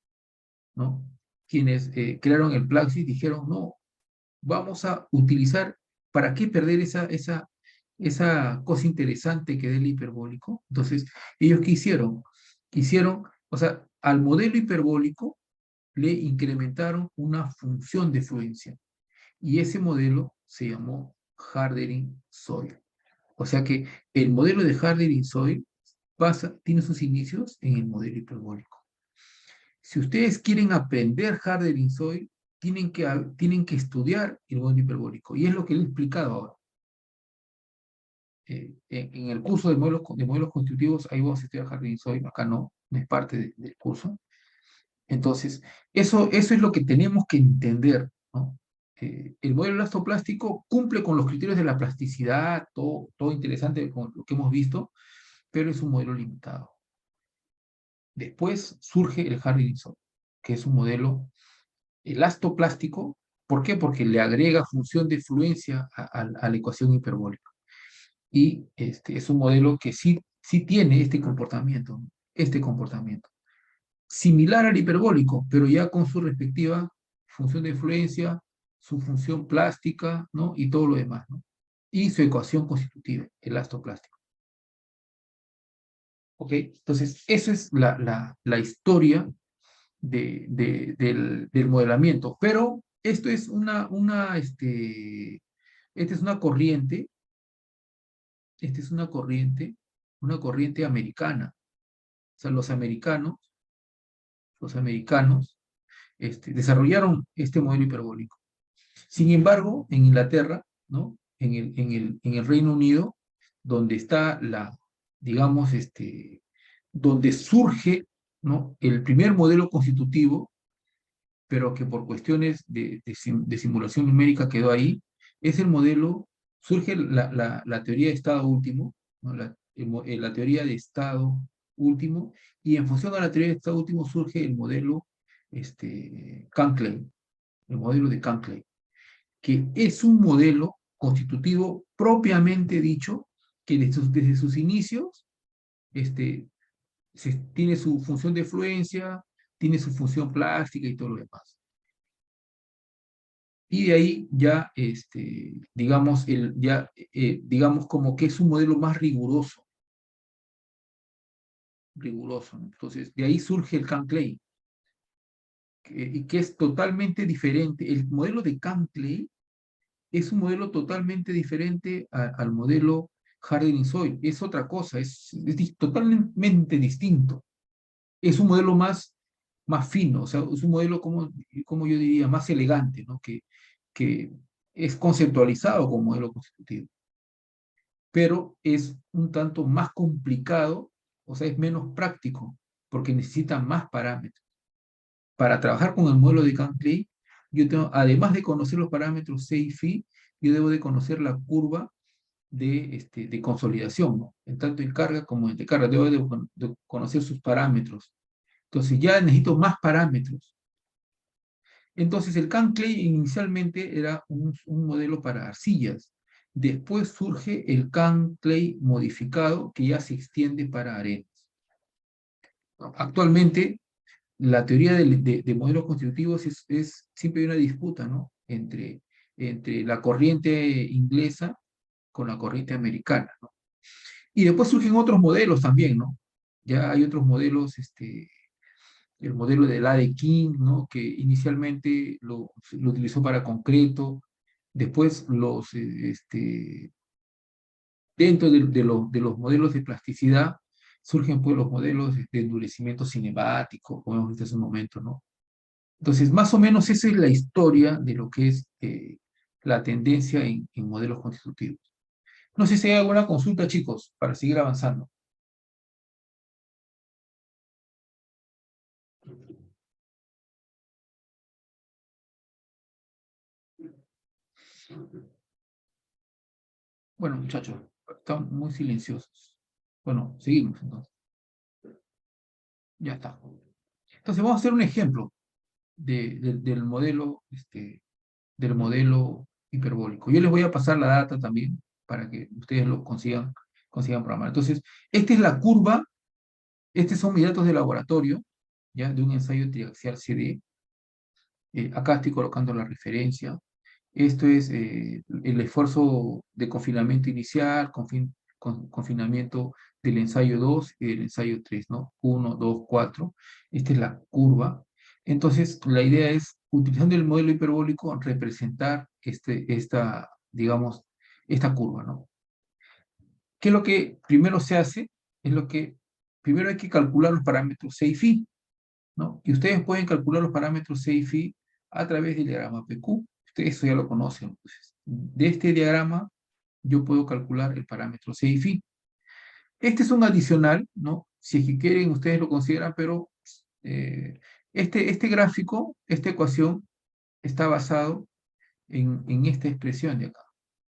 ¿no? Quienes crearon el Plaxis dijeron, no, vamos a utilizar, ¿para qué perder esa cosa interesante que da el hiperbólico? Entonces, ¿ellos qué hicieron? O sea, al modelo hiperbólico le incrementaron una función de fluencia y ese modelo se llamó Hardering-Soil. O sea que el modelo de Hardering-Soil tiene sus inicios en el modelo hiperbólico. Si ustedes quieren aprender Hardering-Soil, tienen que estudiar el modelo hiperbólico. Y es lo que le he explicado ahora. En el curso de modelos constitutivos, ahí vamos a estudiar Hardering-Soil, acá no es parte del curso. Entonces, eso es lo que tenemos que entender, ¿no? El modelo elastoplástico cumple con los criterios de la plasticidad, todo interesante con lo que hemos visto, pero es un modelo limitado. Después surge el Hardering-Soil, que es un modelo elastoplástico. ¿Por qué? Porque le agrega función de fluencia a la ecuación hiperbólica. Y es un modelo que sí tiene este comportamiento, similar al hiperbólico, pero ya con su respectiva función de influencia, su función plástica, ¿no? Y todo lo demás, ¿no? Y su ecuación constitutiva, elastoplástico. ¿Ok? Entonces, esa es la historia del modelamiento. Pero esto es esta es una corriente, una corriente americana. O sea, los americanos desarrollaron este modelo hiperbólico. Sin embargo, en Inglaterra, ¿no? En el Reino Unido, donde está digamos, donde surge, ¿no? El primer modelo constitutivo, pero que por cuestiones de simulación numérica quedó ahí, es el modelo, surge la teoría de estado último, ¿no? La teoría de estado último, y en función a la teoría de estado último surge el modelo Cantley, el modelo de Cantley, que es un modelo constitutivo propiamente dicho, que desde sus inicios tiene su función de fluencia, tiene su función plástica y todo lo demás. Y de ahí ya, digamos, digamos como que es un modelo más riguroso, ¿no? Entonces, de ahí surge el Kant-Clay, y que es totalmente diferente. El modelo de Kant-Clay es un modelo totalmente diferente al modelo Harding-Soil. Es otra cosa, totalmente distinto. Es un modelo más fino, o sea, es un modelo, como yo diría, más elegante, ¿no? Que es conceptualizado como modelo constitutivo, pero es un tanto más complicado, o sea, es menos práctico, porque necesita más parámetros. Para trabajar con el modelo de Kant-Clay, yo tengo, además de conocer los parámetros C y Φ, yo debo de conocer la curva de consolidación, ¿no? En tanto en carga como en descarga, debo de conocer sus parámetros. Entonces ya necesito más parámetros. Entonces el Kant-Clay inicialmente era un modelo para arcillas. Después surge el Kant-Clay modificado que ya se extiende para arenas. Actualmente la teoría de modelos constitutivos siempre hay una disputa, ¿no? Entre la corriente inglesa con la corriente americana, ¿no? Y después surgen otros modelos también, ¿no? Ya hay otros modelos, el modelo del A de King, ¿no? Que inicialmente lo utilizó para concreto, después dentro de los modelos de plasticidad surgen pues los modelos de endurecimiento cinemático, como hemos visto hace un momento, ¿no? Entonces, más o menos esa es la historia de lo que es la tendencia en modelos constitutivos. No sé si hay alguna consulta, chicos, para seguir avanzando. Bueno, muchachos, están muy silenciosos. Bueno, seguimos entonces. Ya está. Entonces vamos a hacer un ejemplo del modelo hiperbólico. Yo les voy a pasar la data también para que ustedes lo consigan programar. Entonces, esta es la curva, estos son mis datos de laboratorio, ya de un ensayo triaxial CD. Acá estoy colocando la referencia. Esto es el esfuerzo de confinamiento inicial, confinamiento del ensayo 2 y del ensayo 3, ¿no? 1, 2, 4. Esta es la curva. Entonces, la idea es, utilizando el modelo hiperbólico, representar digamos, esta curva, ¿no? ¿Qué es lo que primero se hace? Es lo que primero hay que calcular los parámetros C y Φ, ¿no? Y ustedes pueden calcular los parámetros C y Φ a través del diagrama PQ. Ustedes eso ya lo conocen. Entonces, de este diagrama yo puedo calcular el parámetro C y Φ. Este es un adicional, ¿no? Si es que quieren, ustedes lo consideran, pero este gráfico, esta ecuación, está basado en esta expresión de acá,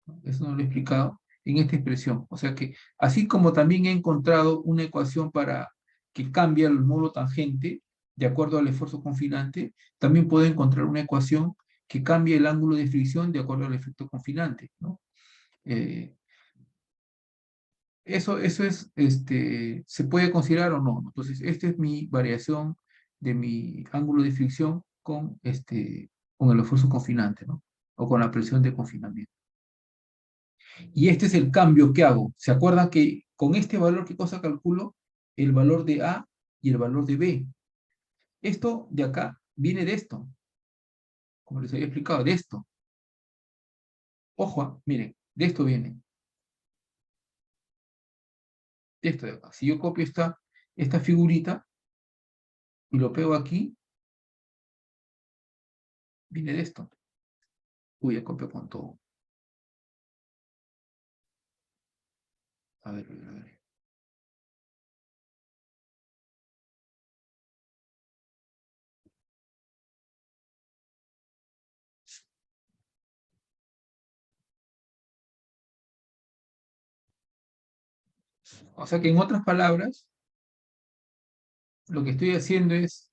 ¿no? Eso no lo he explicado, en esta expresión. O sea que, así como también he encontrado una ecuación para que cambie el módulo tangente, de acuerdo al esfuerzo confinante, también puedo encontrar una ecuación que cambie el ángulo de fricción de acuerdo al efecto confinante, ¿no? Eh, eso se puede considerar o no. Entonces, esta es mi variación de mi ángulo de fricción con el esfuerzo confinante, ¿no? O con la presión de confinamiento. Y este es el cambio que hago. ¿Se acuerdan que con este valor, qué cosa calculo? El valor de A y el valor de B. Esto de acá viene de esto, como les había explicado, de esto. Ojo, miren, de esto viene. De esto de acá. Si yo copio esta figurita y lo pego aquí, viene de esto. Uy, ya copio con todo. A ver, a ver, a ver. O sea que en otras palabras, lo que estoy haciendo es,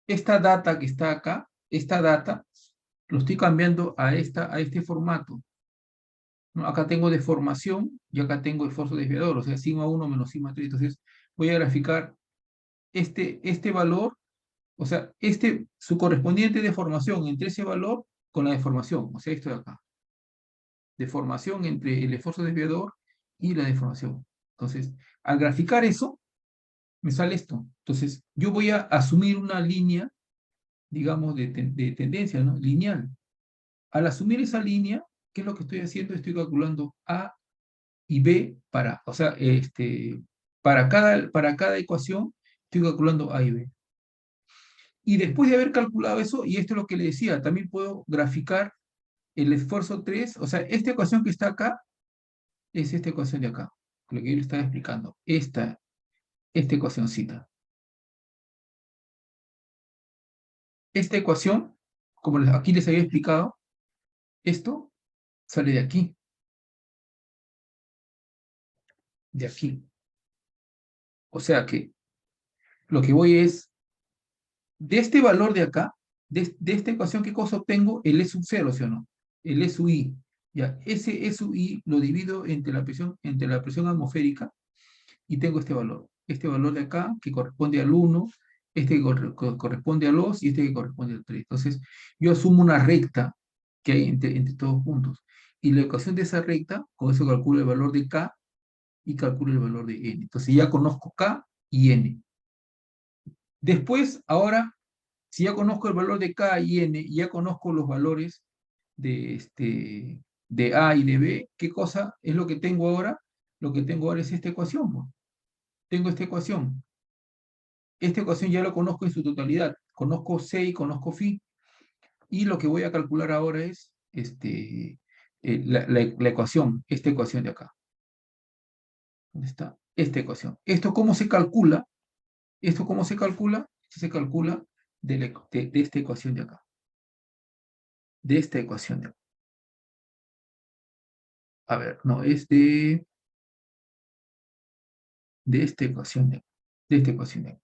esta data que está acá, esta data, lo estoy cambiando a este formato. ¿no? Acá tengo deformación y acá tengo esfuerzo desviador, o sea, sigma 1 menos sigma 3. Entonces, voy a graficar este valor, o sea, su correspondiente deformación entre ese valor con la deformación, o sea, esto de acá. Deformación entre el esfuerzo desviador y la deformación. Entonces, al graficar eso, me sale esto. Entonces, yo voy a asumir una línea, digamos, de tendencia, ¿no? Lineal. Al asumir esa línea, ¿qué es lo que estoy haciendo? Estoy calculando A y B o sea, para cada ecuación, estoy calculando A y B. Y después de haber calculado eso, y esto es lo que le decía, también puedo graficar el esfuerzo 3, o sea, esta ecuación que está acá, es esta ecuación de acá, lo que yo le estaba explicando, esta ecuacióncita. Esta ecuación, como aquí les había explicado, esto sale de aquí. De aquí. O sea que lo que voy es, de este valor de acá, de esta ecuación, ¿qué cosa obtengo? El E sub 0, ¿sí o no? El E sub I. Ya, ese E sub I lo divido entre la presión atmosférica y tengo este valor. Este valor de acá, que corresponde al 1, este que corresponde al 2 y este que corresponde al 3. Entonces, yo asumo una recta que hay entre todos puntos. Y la ecuación de esa recta, con eso calculo el valor de K y calculo el valor de N. Entonces ya conozco K y N. Después, ahora, si ya conozco el valor de K y N, y ya conozco los valores de A y de B, ¿qué cosa es lo que tengo ahora? Lo que tengo ahora es esta ecuación, ¿no? Tengo esta ecuación. Esta ecuación ya la conozco en su totalidad. Conozco C y conozco Φ. Y lo que voy a calcular ahora es la ecuación, esta ecuación de acá. ¿Dónde está? Esta ecuación. ¿Esto cómo se calcula? ¿Esto cómo se calcula? Esto se calcula de esta ecuación de acá. De esta ecuación de acá. A ver, no, es de esta ecuación de acá. De esta ecuación de acá.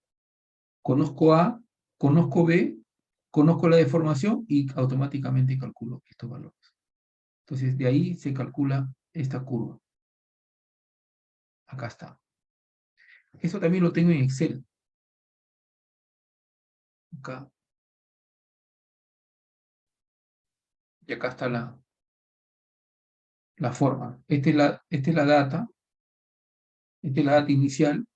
Conozco A, conozco B, conozco la deformación y automáticamente calculo estos valores. Entonces, de ahí se calcula esta curva. Acá está. Eso también lo tengo en Excel. Acá. Y acá está la forma. Esta es la data. Esta es la data inicial.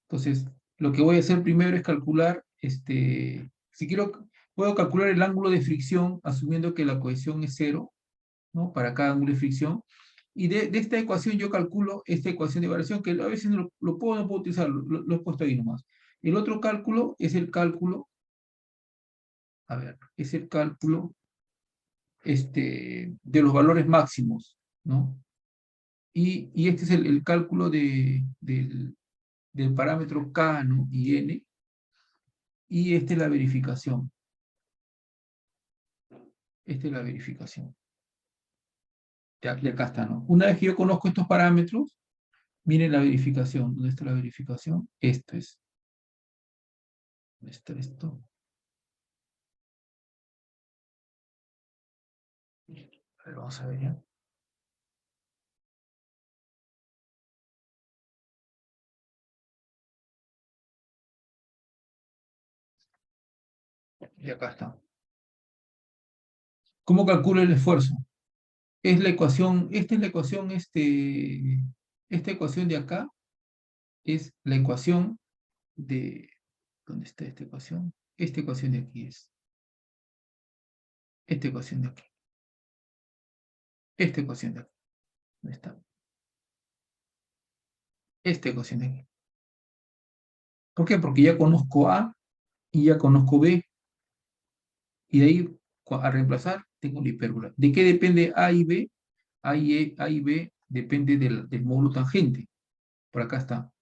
Entonces, lo que voy a hacer primero es calcular, si quiero, puedo calcular el ángulo de fricción asumiendo que la cohesión es 0, ¿no? Para cada ángulo de fricción. Y de esta ecuación yo calculo esta ecuación de variación, que a veces no puedo utilizar, lo he puesto ahí nomás. El otro cálculo es el cálculo, a ver, es el cálculo de los valores máximos, ¿no? Y este es el cálculo del parámetro K, ¿no? Y N, y esta es la verificación. Esta es la verificación. De acá está, ¿no? Una vez que yo conozco estos parámetros, miren la verificación. ¿Dónde está la verificación? Esto es. ¿Dónde está esto? A ver, vamos a ver ya. Y acá está. ¿Cómo calculo el esfuerzo? Es la ecuación, esta es la ecuación, esta ecuación de acá es la ecuación de, ¿dónde está esta ecuación? Esta ecuación de aquí es. Esta ecuación de aquí. Esta ecuación de aquí. ¿Dónde está? Esta ecuación de aquí. ¿Por qué? Porque ya conozco A y ya conozco B. Y de ahí, a reemplazar, tengo la hipérbola. ¿De qué depende A y B? A y B depende del módulo tangente. Por acá está.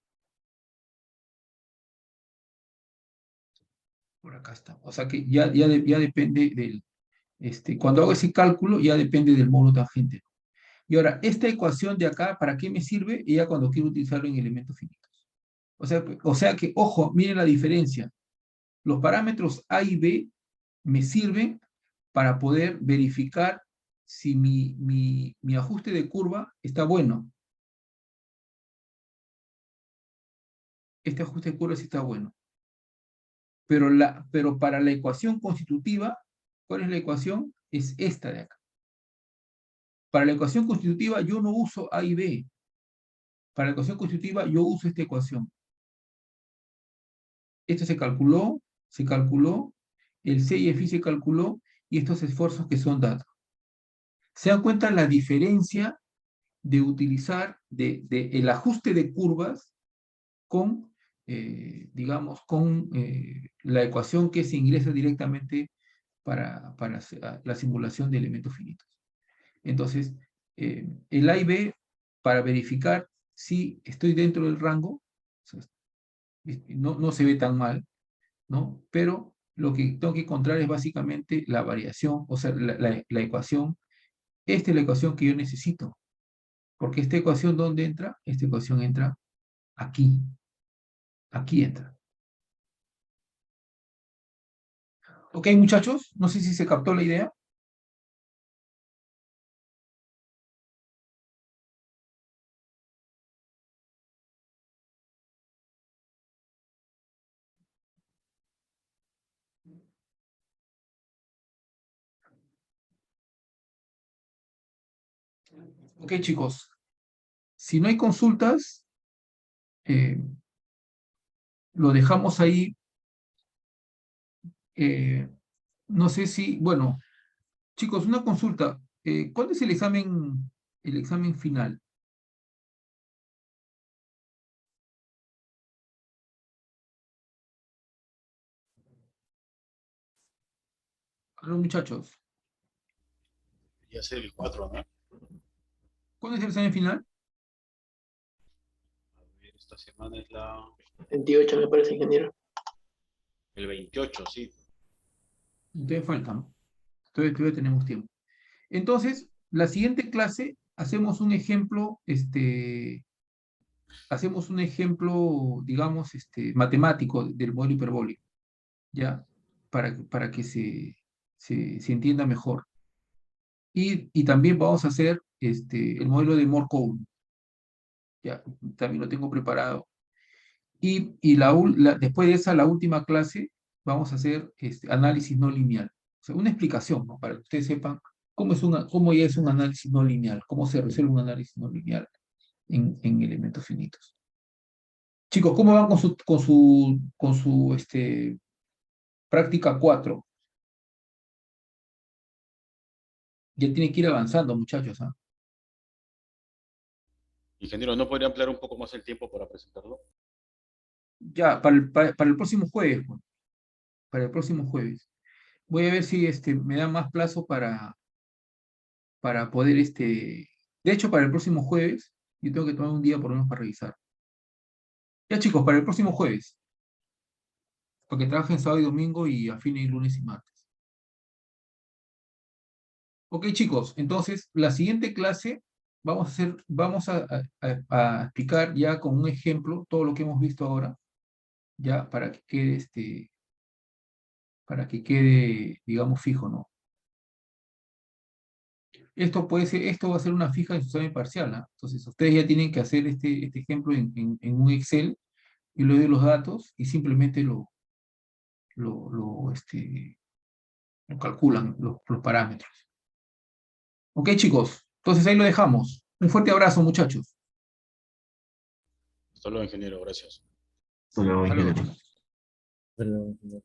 Por acá está. O sea que ya depende del... cuando hago ese cálculo, ya depende del módulo tangente. Y ahora, esta ecuación de acá, ¿para qué me sirve? Ya cuando quiero utilizarlo en elementos finitos. O sea que, ojo, miren la diferencia. Los parámetros A y B me sirven para poder verificar si mi ajuste de curva está bueno. Este ajuste de curva sí está bueno. Pero para la ecuación constitutiva, ¿cuál es la ecuación? Es esta de acá. Para la ecuación constitutiva yo no uso A y B. Para la ecuación constitutiva yo uso esta ecuación. Esto se calculó, el C y el Φ se calculó, y estos esfuerzos que son datos. ¿Se dan cuenta la diferencia de utilizar el ajuste de curvas con, digamos, con la ecuación que se ingresa directamente para la simulación de elementos finitos? Entonces, el A y B, para verificar si estoy dentro del rango, o sea, no se ve tan mal, ¿no? Pero lo que tengo que encontrar es básicamente la variación, o sea, la ecuación. Esta es la ecuación que yo necesito. Porque esta ecuación, ¿dónde entra? Esta ecuación entra aquí. Aquí entra. ¿Ok, muchachos? No sé si se captó la idea. Ok, chicos. Si no hay consultas, lo dejamos ahí. No sé si, bueno, chicos, una consulta. ¿Cuándo es el examen final? Los muchachos, Ya ser el 4, ¿no? ¿cuándo es el examen final? A ver, esta semana es la... 28 me parece, ingeniero. el 28, sí. Todavía falta, ¿no? Todavía tenemos tiempo. Entonces, la siguiente clase hacemos un ejemplo, digamos, matemático del modelo hiperbólico, ¿ya? Para que se entienda mejor. Y también vamos a hacer el modelo de Markov, ya, también lo tengo preparado. Y después de esa, la última clase, vamos a hacer análisis no lineal. O sea, una explicación, ¿no? Para que ustedes sepan cómo ya es un análisis no lineal, cómo se resuelve un análisis no lineal en elementos finitos. Chicos, ¿cómo van con su práctica 4? Ya tienen que ir avanzando, muchachos, ¿ah? Ingeniero, ¿no podría ampliar un poco más el tiempo para presentarlo? Ya, para el próximo jueves, pues, para el próximo jueves. Voy a ver si me da más plazo para poder, de hecho, para el próximo jueves, yo tengo que tomar un día por lo menos para revisar. Ya, chicos, para el próximo jueves, para que trabajen sábado y domingo y afinen lunes y martes. Ok, chicos, entonces, la siguiente clase vamos a explicar ya con un ejemplo todo lo que hemos visto ahora, ya para que quede, digamos, fijo, ¿no? Esto va a ser una fija en su examen parcial, ¿ah? Entonces, ustedes ya tienen que hacer este ejemplo en un Excel. Y le doy los datos y simplemente lo calculan los parámetros. Ok, chicos, entonces ahí lo dejamos. Un fuerte abrazo, muchachos. Hasta luego, ingeniero, gracias. Hasta luego, Hasta luego, ingeniero. chicos. Hasta luego, ingeniero.